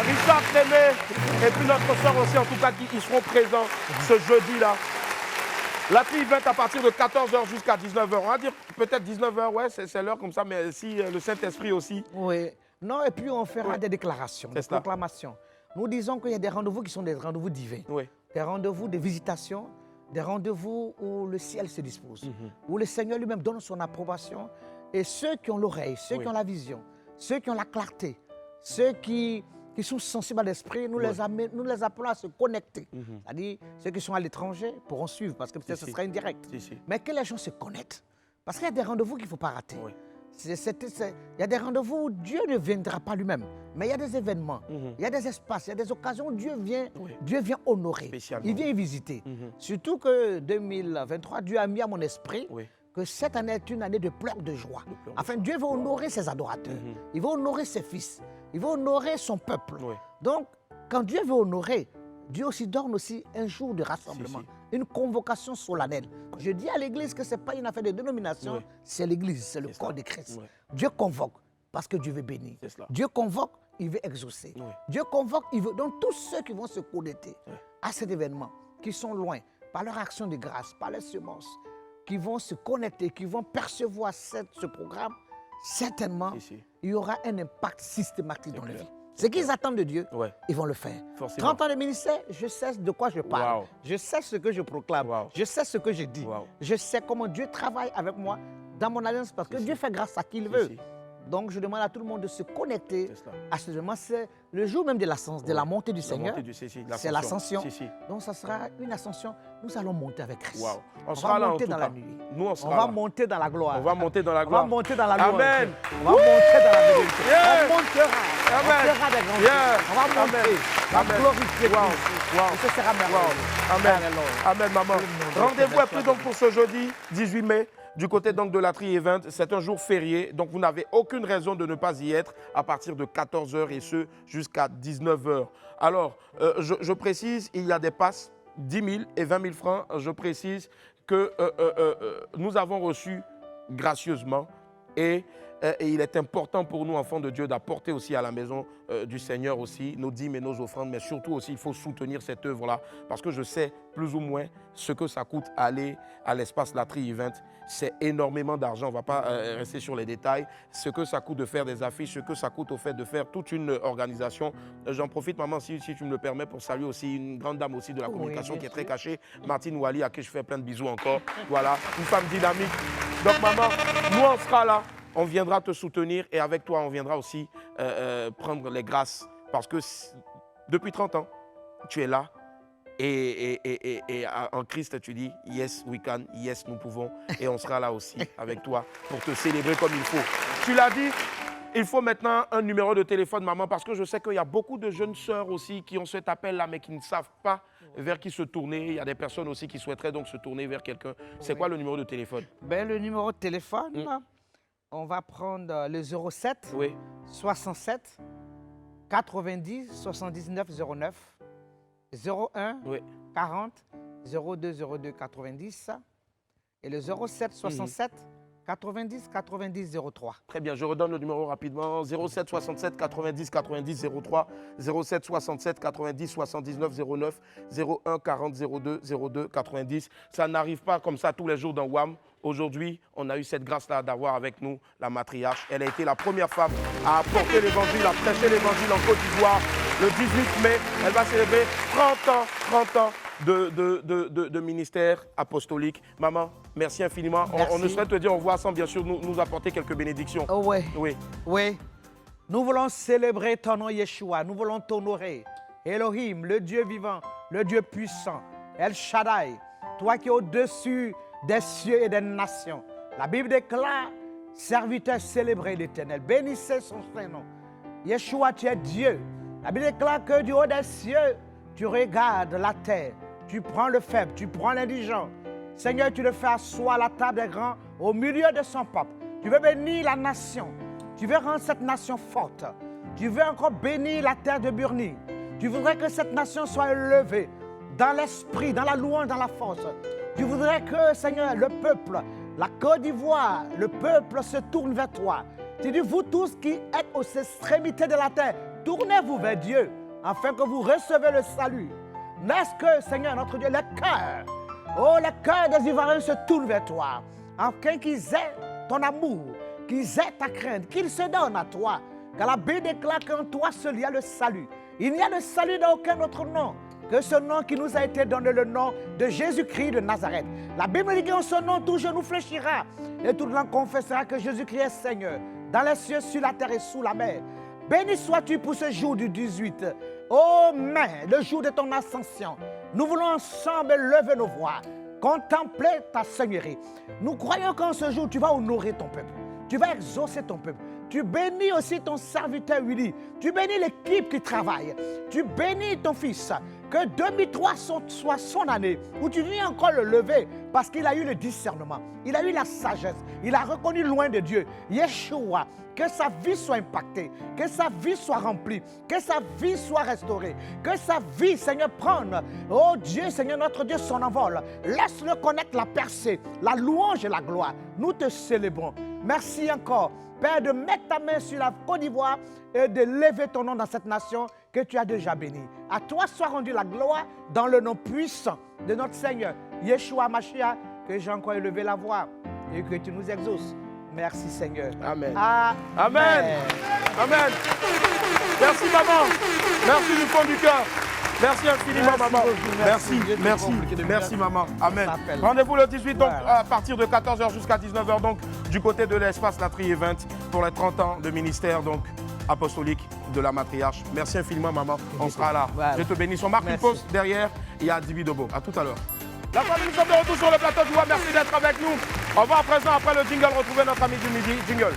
Richard Trémé, et puis notre soeur aussi, en tout cas, qui seront présents ce jeudi-là. La tri event à partir de 14h jusqu'à 19h. On va dire peut-être 19h, ouais, c'est l'heure comme ça, mais si le Saint-Esprit aussi. Oui. Non, et puis on fera des déclarations, des proclamations. Nous disons qu'il y a des rendez-vous qui sont des rendez-vous divins. Oui. Des rendez-vous de visitation, des rendez-vous où le ciel se dispose, où le Seigneur lui-même donne son approbation. Et ceux qui ont l'oreille, ceux qui ont la vision, ceux qui ont la clarté, ceux qui sont sensibles à l'esprit, nous les appelons à se connecter. C'est-à-dire, ceux qui sont à l'étranger pourront suivre, parce que peut-être ce sera indirect. Mais que les gens se connectent. Parce qu'il y a des rendez-vous qu'il ne faut pas rater. Oui. Il y a des rendez-vous où Dieu ne viendra pas lui-même, mais il y a des événements, il y a des espaces, il y a des occasions où Dieu vient honorer, il vient visiter. Surtout que 2023, Dieu a mis à mon esprit que cette année est une année de pleurs de joie. Enfin, Dieu veut honorer ses adorateurs, il veut honorer ses fils, il veut honorer son peuple. Donc, quand Dieu veut honorer, Dieu aussi donne aussi un jour de rassemblement, une convocation solennelle. Je dis à l'Église que ce n'est pas une affaire de dénomination, c'est l'Église, c'est le corps de Christ. Dieu convoque parce que Dieu veut bénir. Dieu convoque, il veut exaucer. Dieu convoque, il veut. Donc tous ceux qui vont se connecter à cet événement, qui sont loin, par leur action de grâce, par les semences, qui vont se connecter, qui vont percevoir ce programme, certainement, il y aura un impact systématique dans leur vie. Ce qu'ils attendent de Dieu, ils vont le faire. Forcément. 30 ans de ministère, je sais de quoi je parle. Je sais ce que je proclame. Je sais ce que je dis. Je sais comment Dieu travaille avec moi dans mon alliance parce que Dieu fait grâce à qui il veut. Donc, je demande à tout le monde de se connecter à ce moment. C'est le jour même de la montée du Seigneur. C'est l'ascension. Donc, ça sera une ascension. Nous allons monter avec Christ. On sera là monter en dans tout la cas. nuit. Nous, on va monter dans la gloire. On va monter dans la gloire. On va monter dans la gloire. Amen. On va monter dans la vérité. On montera. Amen. On fera des grands choses. On va monter. On va glorifier Christ. Et ce sera merveilleux. Amen, maman. Rendez-vous est pris donc pour ce jeudi 18 mai. Du côté donc de la Tri Event, c'est un jour férié, donc vous n'avez aucune raison de ne pas y être à partir de 14h et ce jusqu'à 19h. Alors, je précise, il y a des passes 10 000 et 20 000 francs. Je précise que nous avons reçu gracieusement et il est important pour nous, enfants de Dieu, d'apporter aussi à la maison du Seigneur aussi nos dîmes et nos offrandes, mais surtout aussi, il faut soutenir cette œuvre-là parce que je sais plus ou moins ce que ça coûte aller à l'espace La Tri Event. C'est énormément d'argent, on ne va pas rester sur les détails. Ce que ça coûte de faire des affiches, ce que ça coûte au fait de faire toute une organisation. J'en profite, maman, si tu me le permets, pour saluer aussi une grande dame aussi de la communication qui est très cachée, Martine Wally, à qui je fais plein de bisous encore. Voilà, une femme dynamique. Donc maman, nous on sera là, on viendra te soutenir et avec toi on viendra aussi prendre les grâces. Parce que depuis 30 ans, tu es là. Et en Christ, tu dis, yes, we can, yes, nous pouvons. Et on sera là aussi avec toi pour te célébrer comme il faut. Tu l'as dit, il faut maintenant un numéro de téléphone, maman, parce que je sais qu'il y a beaucoup de jeunes sœurs aussi qui ont cet appel-là, mais qui ne savent pas vers qui se tourner. Il y a des personnes aussi qui souhaiteraient donc se tourner vers quelqu'un. C'est quoi le numéro de téléphone? Le numéro de téléphone, on va prendre le 07 67 90 79 09. 01 40 02 02 90 et le 07 67 90 90 03. Très bien, je redonne le numéro rapidement. 07 67 90 90 03, 07 67 90 79 09, 01 40 02 02 90. Ça n'arrive pas comme ça tous les jours dans WAM. Aujourd'hui, on a eu cette grâce-là d'avoir avec nous la matriarche. Elle a été la première femme à apporter l'évangile, à prêcher l'évangile en Côte d'Ivoire. Le 18 mai, elle va célébrer 30 ans de ministère apostolique. Maman, merci infiniment. Merci. On ne saurait te dire au revoir sans bien sûr nous apporter quelques bénédictions. Oh oui. Nous voulons célébrer ton nom Yeshua. Nous voulons t'honorer. Elohim, le Dieu vivant, le Dieu puissant. El Shaddai, toi qui es au-dessus des cieux et des nations. La Bible déclare, serviteur célébré l'Éternel. Bénissez son Saint-Nom. Yeshua, tu es Dieu. La Bible déclare que du haut des cieux, tu regardes la terre. Tu prends le faible, tu prends l'indigent. Seigneur, tu le fais asseoir à la table des grands au milieu de son peuple. Tu veux bénir la nation. Tu veux rendre cette nation forte. Tu veux encore bénir la terre de Burnie. Tu voudrais que cette nation soit élevée dans l'esprit, dans la louange, dans la force. Tu voudrais que, Seigneur, le peuple, la Côte d'Ivoire, le peuple se tourne vers toi. Tu dis, vous tous qui êtes aux extrémités de la terre, tournez-vous vers Dieu, afin que vous recevez le salut. N'est-ce que, Seigneur, notre Dieu, le cœur, oh, le cœur des Ivoiriens se tourne vers toi, afin qu'ils aient ton amour, qu'ils aient ta crainte, qu'ils se donnent à toi. Car la Bible déclare qu'en toi seul il y a le salut. Il n'y a de salut dans aucun autre nom que ce nom qui nous a été donné, le nom de Jésus-Christ de Nazareth. La Bible dit qu'en ce nom, tout genou fléchira et toute langue confessera que Jésus-Christ est Seigneur, dans les cieux, sur la terre et sous la mer. Béni sois-tu pour ce jour du 18. Oh, mais le jour de ton ascension, nous voulons ensemble lever nos voix, contempler ta seigneurie. Nous croyons qu'en ce jour, tu vas honorer ton peuple. Tu vas exaucer ton peuple. Tu bénis aussi ton serviteur Willy. Tu bénis l'équipe qui travaille. Tu bénis ton fils. Que 2003 soit son année où tu viens encore le lever parce qu'il a eu le discernement. Il a eu la sagesse. Il a reconnu loin de Dieu. Yeshua, que sa vie soit impactée. Que sa vie soit remplie. Que sa vie soit restaurée. Que sa vie, Seigneur, prenne, oh Dieu, Seigneur, notre Dieu, son envol. Laisse-le connaître la percée, la louange et la gloire. Nous te célébrons. Merci encore, Père, de mettre ta main sur la Côte d'Ivoire et de lever ton nom dans cette nation que tu as déjà bénie. À toi soit rendue la gloire dans le nom puissant de notre Seigneur, Yeshua Mashiach, que j'ai encore élevé la voix et que tu nous exauces. Merci Seigneur. Amen. Amen. Amen. Amen. Merci maman. Merci du fond du cœur. Merci infiniment, maman. Merci, maman. Amen. Rendez-vous le 18, donc, à partir de 14h jusqu'à 19h, donc, du côté de l'espace Latry Event, pour les 30 ans de ministère, donc, apostolique de la matriarche. Merci infiniment, maman. On sera là. Je te bénis. On marque une pause derrière. Il y a Dibi Dobo. À tout à l'heure. La famille, nous sommes de retour sur le plateau. Merci d'être avec nous. On va à présent, après le jingle, retrouver notre ami du midi. Jingle.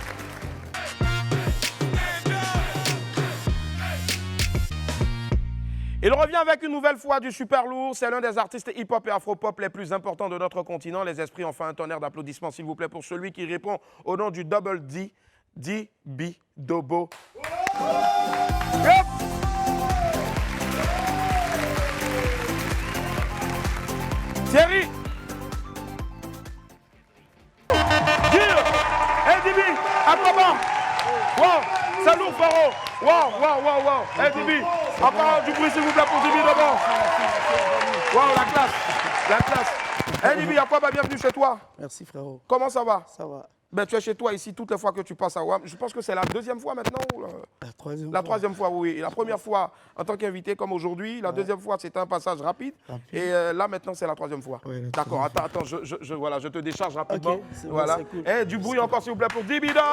Il revient avec une nouvelle fois du super lourd. C'est l'un des artistes hip-hop et afro-pop les plus importants de notre continent. Les esprits ont fait un tonnerre d'applaudissements, s'il vous plaît, pour celui qui répond au nom du Double D, Dibi Dobo. Yep. Thierry. Dire. Hey Dibi, à comment? Wow, c'est lourd, Faro. Wow. Hey Dibi, encore du bruit, s'il vous plaît, pour Dibi Dobo. Wow, la classe. Hey Dibi, à quoi bienvenue chez toi? Merci frérot. Comment ça va? Ça va. Ben, tu es chez toi ici toutes les fois que tu passes à WAM. Je pense que c'est la deuxième fois maintenant ou La troisième fois, oui. Et la première fois en tant qu'invité comme aujourd'hui. La deuxième fois, c'était un passage rapide. Et là, maintenant, c'est la troisième fois. Ouais, d'accord, attends, je te décharge rapidement. Okay, voilà. Bon, cool. Et du bruit encore, s'il vous plaît, pour Dibi Dobo.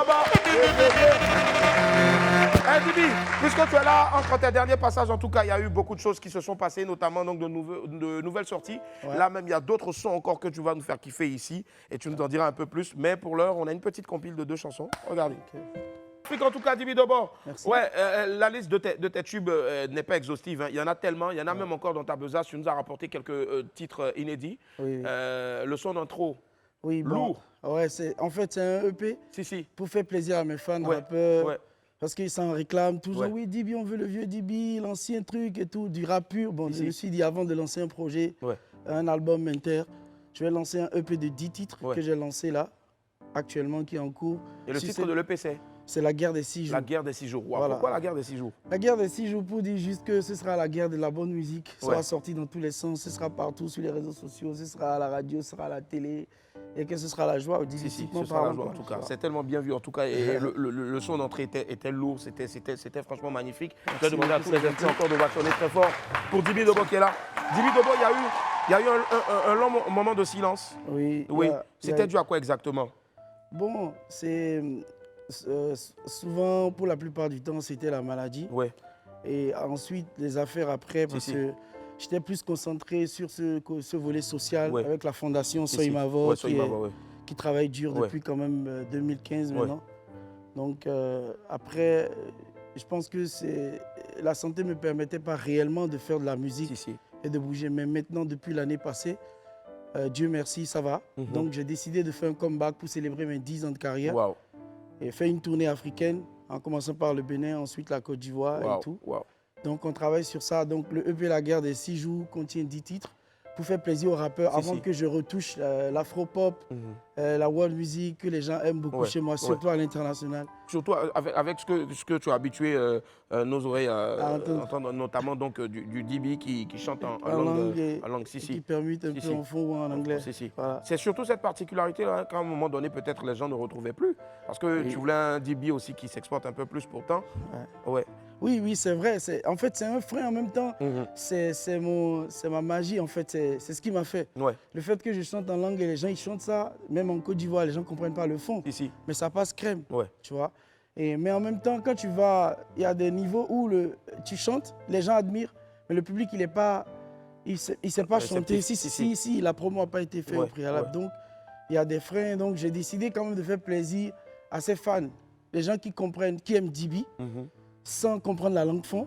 Dibi, puisque tu es là, entre tes derniers passages, en tout cas, il y a eu beaucoup de choses qui se sont passées, notamment donc, de nouvelles sorties. Ouais. Là même, il y a d'autres sons encore que tu vas nous faire kiffer ici. Et tu nous en diras un peu plus. Mais pour l'heure, on a une petite compile de 2 chansons. Regardez. Okay. En tout cas, Dibi Dobo, ouais, la liste de tes tubes n'est pas exhaustive. Hein. Il y en a tellement. Il y en a même encore dans ta besace. Tu nous as rapporté quelques titres inédits. Oui. Le son d'intro. Oui, bon. Lourd. Ouais, en fait, c'est un EP. Si. Pour faire plaisir à mes fans. Ouais. Parce qu'ils s'en réclament toujours. Ouais. Oui, Dibi, on veut le vieux Dibi, l'ancien truc et tout, du rap pur. Bon, je me suis dit, avant de lancer un projet, un album inter, je vais lancer un EP de 10 titres que j'ai lancé là, actuellement, qui est en cours. Et le titre de l'EP, c'est La guerre des 6 jours. La guerre des 6 jours. Wow. Voilà. Pourquoi la guerre des 6 jours? La guerre des 6 jours pour dire juste que ce sera la guerre de la bonne musique. Ça sera sorti dans tous les sens, ce sera partout sur les réseaux sociaux, ce sera à la radio, ce sera à la télé. Et que ce sera la joie, ce sera la joie en tout cas. C'est tellement bien vu en tout cas. Et le son d'entrée était lourd, c'était franchement magnifique. Je vais demander à tous les invités encore de vaciller très fort pour Dibi Dobo qui est là. Dibi Dobo, il y a eu un long moment de silence. Oui. C'était dû à quoi exactement? Bon, c'est souvent, pour la plupart du temps, c'était la maladie. Ouais. Et ensuite, les affaires après, parce que j'étais plus concentré sur ce volet social avec la fondation Soy Mavo, qui travaille dur depuis quand même 2015 maintenant. Donc après, je pense que la santé ne me permettait pas réellement de faire de la musique et de bouger. Mais maintenant, depuis l'année passée, Dieu merci, ça va. Donc j'ai décidé de faire un comeback pour célébrer mes 10 ans de carrière. Et faire une tournée africaine, en commençant par le Bénin, ensuite la Côte d'Ivoire et tout. Donc on travaille sur ça. Donc le EP La Guerre des 6 jours contient 10 titres pour faire plaisir aux rappeurs avant que je retouche l'afro-pop, la world music que les gens aiment beaucoup chez moi, surtout à l'international. Surtout avec ce que tu as habitué nos oreilles à entendre, notamment donc, du DB qui chante en langue qui permute un peu en fond ou en anglais. Voilà. C'est surtout cette particularité-là qu'à un moment donné, peut-être les gens ne retrouvaient plus. Parce que tu voulais un DB aussi qui s'exporte un peu plus pourtant. Oui, c'est vrai. En fait, c'est un frein en même temps. C'est ma magie, en fait. C'est ce qui m'a fait. Le fait que je chante en langue et les gens ils chantent ça, même en Côte d'Ivoire, les gens ne comprennent pas le fond. Mais ça passe crème, tu vois. Mais en même temps, quand tu vas, il y a des niveaux où tu chantes, les gens admirent, mais le public, il ne sait pas chanter. Si la promo n'a pas été faite au préalable. Donc, il y a des freins. Donc, j'ai décidé quand même de faire plaisir à ses fans. Les gens qui comprennent, qui aiment DB. Sans comprendre la langue fond.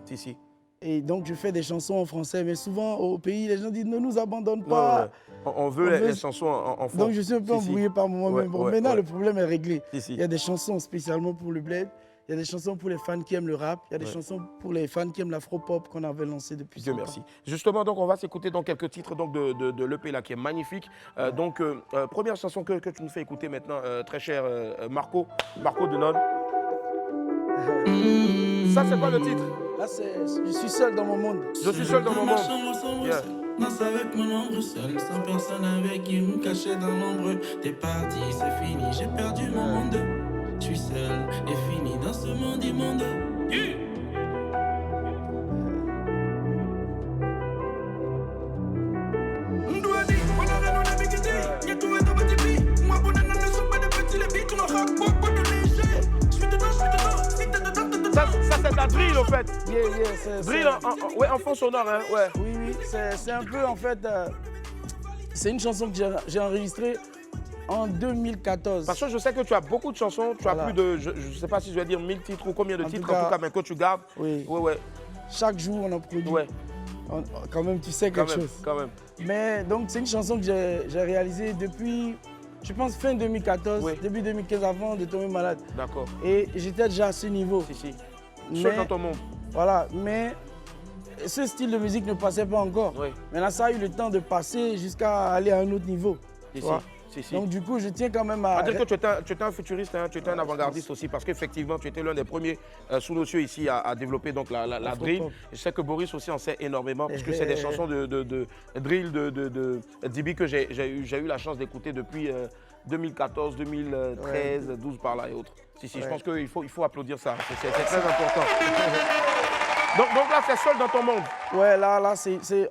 Et donc, je fais des chansons en français, mais souvent, au pays, les gens disent ne nous abandonne pas. On veut les chansons en fond. Donc, je suis un peu embrouillé par moi-même. Maintenant, le problème est réglé. Il y a des chansons spécialement pour le bled. Il y a des chansons pour les fans qui aiment le rap. Il y a des chansons pour les fans qui aiment l'afro-pop qu'on avait lancé depuis Dieu merci. Justement, donc, on va s'écouter dans quelques titres donc, de l'EP là qui est magnifique. Donc, première chanson que tu nous fais écouter maintenant, très cher Marco Denol. Ça, c'est quoi le titre? Là, c'est Je suis seul dans mon monde. Je suis seul dans mon monde. Danse avec mon ombre seul, sans personne avec qui me cacher dans l'ombre. T'es parti, c'est fini, j'ai perdu mon monde. Je suis seul et fini dans ce monde immonde. Ça c'est la drill en fait. Drill en fond sonore, hein. Oui, c'est un peu en fait. C'est une chanson que j'ai enregistrée en 2014. Parce que je sais que tu as beaucoup de chansons, tu as plus de, je ne sais pas si je vais dire 1000 titres ou combien de titres en tout cas, mais que tu gardes. Chaque jour on en produit. Quand même, tu sais quelque chose. Quand même. Mais donc c'est une chanson que j'ai réalisée depuis, je pense, fin 2014, début 2015, avant de tomber malade. D'accord. Et j'étais déjà à ce niveau. Seul dans ton monde. Voilà, mais ce style de musique ne passait pas encore. Maintenant, ça a eu le temps de passer jusqu'à aller à un autre niveau. Donc du coup, je tiens quand même à... dire que tu étais un futuriste, hein, tu étais un avant-gardiste aussi, parce qu'effectivement, tu étais l'un des premiers sous nos cieux ici à développer donc, la drill. Je sais que Boris aussi en sait énormément, parce que c'est des chansons de drill de DB que j'ai eu la chance d'écouter depuis 2014, 2013, 12 par là et autres. Je pense qu'il faut applaudir ça, c'est très important. donc là, c'est seul dans ton monde. Ouais, là,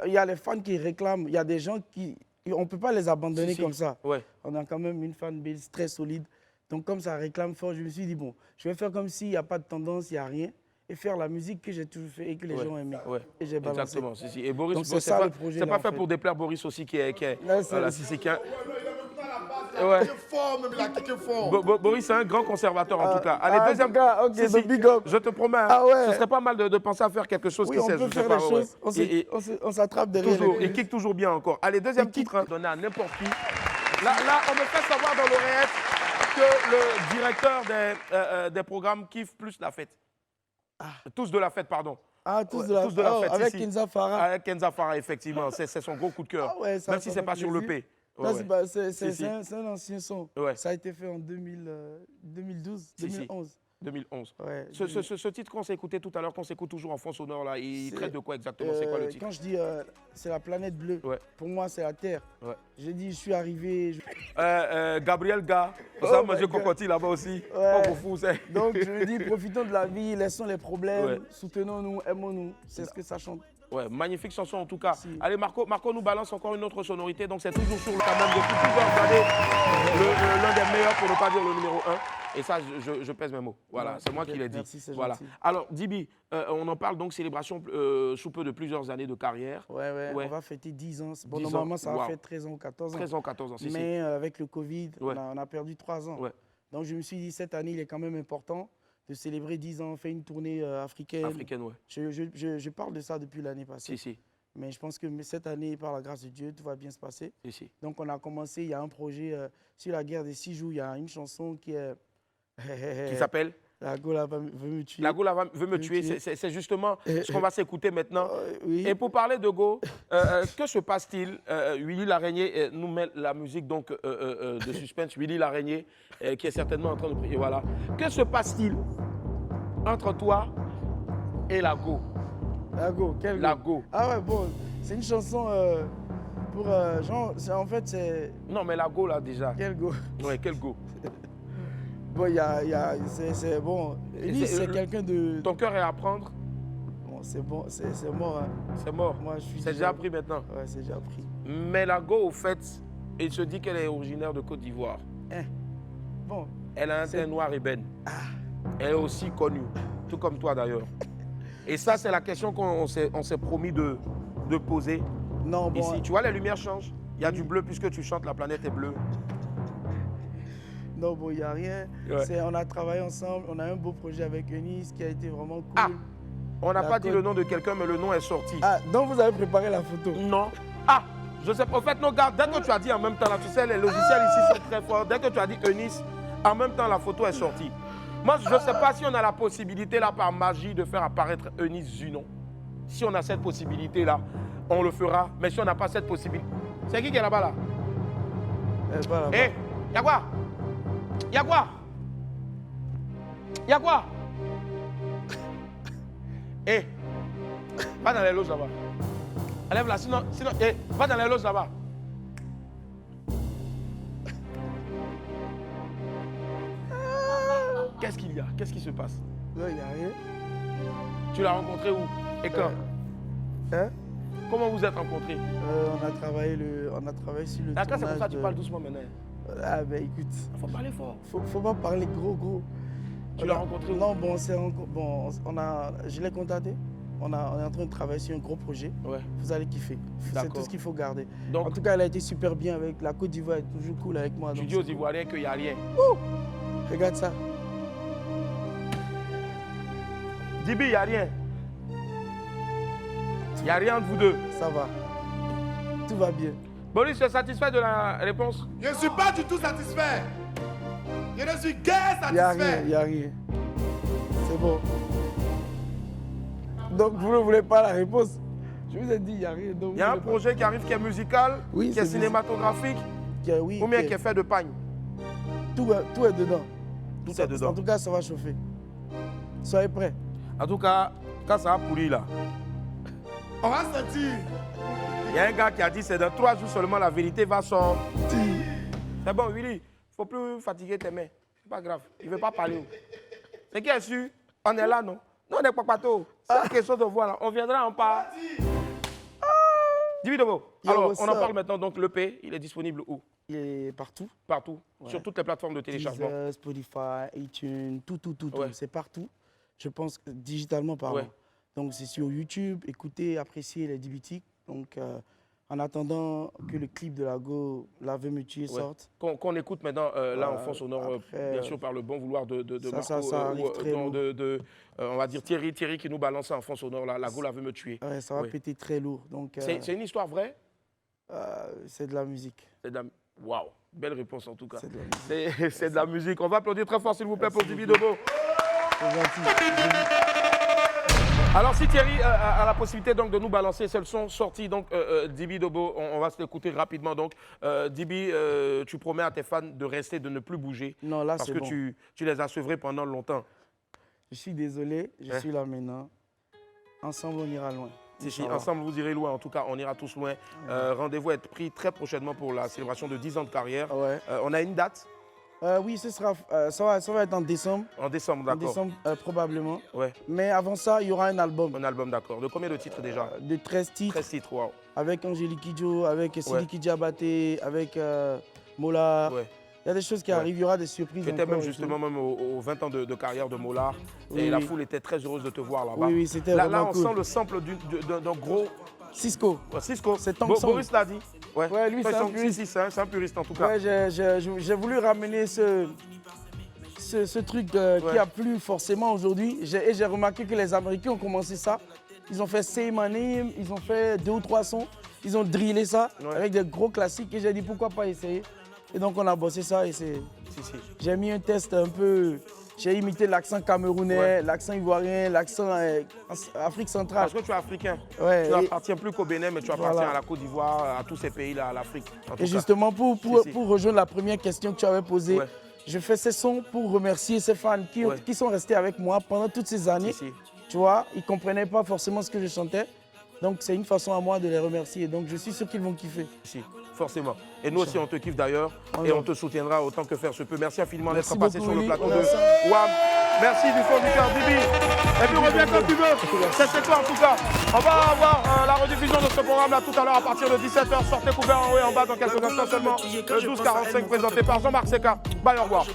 il y a les fans qui réclament, il y a des gens qui... On ne peut pas les abandonner comme ça. On a quand même une fanbase très solide. Donc comme ça réclame fort, je me suis dit, bon, je vais faire comme s'il n'y a pas de tendance, il n'y a rien, et faire la musique que j'ai toujours fait et que les gens aiment. Et j'ai balancé. Exactement, Et Boris, c'est ça le projet. C'est pas fait pour déplaire Boris aussi qui est Boris, c'est un grand conservateur en tout cas. Allez, deuxième. Big up. Je te promets, ce serait pas mal de penser à faire quelque chose qui on peut faire des choses. On s'attrape derrière. Il kick toujours bien encore. Allez, deuxième titre, donné à n'importe qui. Là, on me fait savoir dans l'oreillette que le directeur des programmes kiffe plus la fête. Tous de la fête, pardon. Tous de la fête. Avec Kenza Farah. Avec Kenza Farah, effectivement. C'est son gros coup de cœur. Même si ce n'est pas sur l'EP. C'est un ancien son. Ça a été fait en 2012, 2011. 2011. Ce titre qu'on s'est écouté tout à l'heure, qu'on s'écoute toujours en fond sonore, là, il traite de quoi exactement? C'est quoi le titre? Quand je dis c'est la planète bleue, pour moi c'est la Terre. J'ai dit je suis arrivé. Gabriel Ga, vous avez mangé cocotti là-bas aussi. Donc je me dis profitons de la vie, laissons les problèmes, soutenons-nous, aimons-nous. C'est ce que ça chante. Magnifique chanson en tout cas. Allez, Marco nous balance encore une autre sonorité. Donc c'est toujours sur le quand même depuis plusieurs années l'un des meilleurs, pour ne pas dire le numéro 1. Et ça, je pèse mes mots. Voilà, c'est moi qui l'ai dit. Merci, voilà. Alors, DB, on en parle donc célébration sous peu de plusieurs années de carrière. On va fêter 10 ans. Bon, normalement, ça va faire 13 ans ou 14 ans. 13 ans, 14 ans, Mais avec le Covid, on a perdu 3 ans. Donc je me suis dit, cette année, il est quand même important de célébrer 10 ans, on fait une tournée africaine. Je parle de ça depuis l'année passée. Mais je pense que cette année, par la grâce de Dieu, tout va bien se passer. Donc on a commencé, il y a un projet sur la guerre des 6 jours, il y a une chanson qui est... Qui s'appelle La Go là veut me tuer. La Go là veut me tuer. C'est justement ce qu'on va s'écouter maintenant. Oui. Et pour parler de Go, que se passe-t-il? Willy L'Araignée nous met la musique donc, de suspense. Willy L'Araignée qui est certainement en train de prier. Voilà. Que se passe-t-il entre toi et la Go? La Go, quelle Go? La Go. Ah ouais, bon, c'est une chanson pour genre, en fait c'est... Non mais la Go là déjà. Quelle Go? Ouais, quelle Go? Bon, c'est bon. Lui, c'est quelqu'un de... Ton cœur est à prendre? Bon, c'est bon, c'est mort. Hein. C'est mort. Moi, je suis c'est déjà pris maintenant? Ouais, c'est déjà pris. Mais la Go, au fait, il se dit qu'elle est originaire de Côte d'Ivoire. Bon. Elle a un teint noir ébène. Elle est aussi connue, tout comme toi d'ailleurs. Et ça, c'est la question qu'on s'est promis de poser. Non, bon. Ici, tu vois, les lumières changent. Il y a du bleu puisque tu chantes, la planète est bleue. Non, bon, il n'y a rien. Ouais. On a travaillé ensemble, on a un beau projet avec Eunice qui a été vraiment cool. Ah, on n'a pas dit le nom de quelqu'un, mais le nom est sorti. Ah, donc vous avez préparé la photo? Non. Ah, je sais pas. En fait, non, regarde, dès que tu as dit en même temps, là, tu sais, les logiciels ici sont très forts. Dès que tu as dit Eunice, en même temps, la photo est sortie. Moi, je ne sais pas si on a la possibilité, là, par magie, de faire apparaître Eunice Zunon. Si on a cette possibilité-là, on le fera. Mais si on n'a pas cette possibilité... C'est qui est là-bas, là? Voilà. Hé, y'a quoi? Y'a quoi? Y'a quoi? Hé, va dans les loges là-bas. Enlève-la, sinon, va dans les loges là-bas. Qu'est-ce qu'il y a? Qu'est-ce qui se passe? Non, il n'y a rien. Tu l'as rencontré où? Et quand? Hein? Comment vous êtes rencontrés? On a travaillé sur le D'accord, tournage. c'est pour ça que tu parles doucement maintenant. Ah ben écoute. Il faut parler fort. Faut pas parler gros. Tu l'as rencontré où? Non, bon, je l'ai contacté. On est en train de travailler sur un gros projet. Ouais. Vous allez kiffer. C'est tout ce qu'il faut garder. Donc, en tout cas, elle a été super bien avec la Côte d'Ivoire, est toujours cool avec moi. Tu dis aux Ivoiriens qu'il n'y a rien. Regarde ça. Dibi, il n'y a rien. Il n'y a rien entre vous deux. Ça va. Tout va bien. Boris, tu es satisfait de la réponse? Je ne suis pas du tout satisfait. Je ne suis guère satisfait. Il n'y a rien. C'est bon. Donc, vous ne voulez pas la réponse? Je vous ai dit, il n'y a rien. Il y a un projet qui arrive qui est musical, oui, qui est cinématographique, ou bien qui est fait de pagne? Tout est dedans. Tout est dedans. En tout cas, ça va chauffer. Soyez prêts. En tout cas, quand ça va pourrir là, on va sentir. Il y a un gars qui a dit c'est dans 3 jours seulement la vérité va sortir. C'est bon, Willy, il ne faut plus fatiguer tes mains. C'est pas grave, il ne veut pas parler. C'est qui est sûr? On est là, non? Non, on n'est pas partout. C'est quelque chose de voir là. On viendra en part. Dibi Dobo. Alors, on en parle maintenant. Donc, l'EP, il est disponible où? Il est partout. Partout. Ouais. Sur toutes les plateformes de téléchargement. Deezer, Spotify, iTunes, tout. Ouais. C'est partout. Je pense digitalement parlant. Ouais. Donc, c'est sur YouTube. Écoutez, appréciez les DBT. Donc, en attendant que le clip de la Go, La Veut Me Tuer, sorte. Qu'on écoute maintenant, là, en fond sonore, après, bien sûr, par le bon vouloir de Marco, ça arrive très lourd. on va dire Thierry qui nous balance en fond sonore, là, La Go, La Veut Me Tuer. Ouais, ça va péter très lourd. C'est une histoire vraie? C'est de la musique. Waouh, belle réponse en tout cas. C'est de la musique. C'est de la musique. On va applaudir très fort, s'il vous plaît, pour Dibi Dobo. C'est gentil. Alors, si Thierry a la possibilité donc, de nous balancer, c'est le son sorti, donc Dibi Dobo, on va se l'écouter rapidement. Donc, Dibi, tu promets à tes fans de rester, de ne plus bouger. Non, là, parce que tu les as sevrés pendant longtemps. Je suis désolé, je suis là maintenant. Ensemble, on ira loin. Si, ensemble, vous irez loin. En tout cas, on ira tous loin. Rendez-vous est pris très prochainement pour la célébration de 10 ans de carrière. Ouais. On a une date? Oui, ça va être en décembre. En décembre, d'accord. En décembre, probablement. Ouais. Mais avant ça, il y aura un album. Un album, d'accord. De combien de titres déjà? De 13 titres. 13 titres, waouh. Avec Angélique Kidjo, avec Sidiki Diabaté, avec Mola. Ouais. Il y a des choses qui arrivent, il y aura des surprises. C'était même justement même aux 20 ans de carrière de Mola. Oui, et la foule était très heureuse de te voir là-bas. Oui, c'était vraiment Là, on cool. sent le sample d'un gros... Cisco. Cisco. C'est Thompson. Boris l'a dit. Ouais, lui, c'est un puriste. Si, c'est un puriste en tout cas. Ouais, j'ai voulu ramener ce truc qui a plu forcément aujourd'hui. Et j'ai remarqué que les Américains ont commencé ça. Ils ont fait Say My Name, ils ont fait 2 ou 3 sons. Ils ont drillé ça avec des gros classiques. Et j'ai dit pourquoi pas essayer. Et donc on a bossé ça et c'est... J'ai mis un test un peu... J'ai imité l'accent camerounais, l'accent ivoirien, l'accent Afrique centrale. Parce que tu es africain. Ouais, tu n'appartiens plus qu'au Bénin, mais tu appartiens à la Côte d'Ivoire, à tous ces pays-là, à l'Afrique. Et justement, pour rejoindre la première question que tu avais posée, je fais ces sons pour remercier ces fans qui sont restés avec moi pendant toutes ces années. Tu vois, ils ne comprenaient pas forcément ce que je chantais. Donc, c'est une façon à moi de les remercier. Donc, je suis sûr qu'ils vont kiffer. Si, forcément. Et nous aussi, on te kiffe d'ailleurs. Et on te soutiendra autant que faire se peut. Merci infiniment d'être passé sur le plateau de WAM. Merci du fond du cœur, Bibi. Et puis, reviens comme tu veux. C'est toi, en tout cas. On va avoir la rediffusion de ce programme-là tout à l'heure à partir de 17h. Sortez couvert en haut et en bas dans quelques instants seulement. Le 12:45 présenté par Jean-Marc Seka. Bye, au revoir.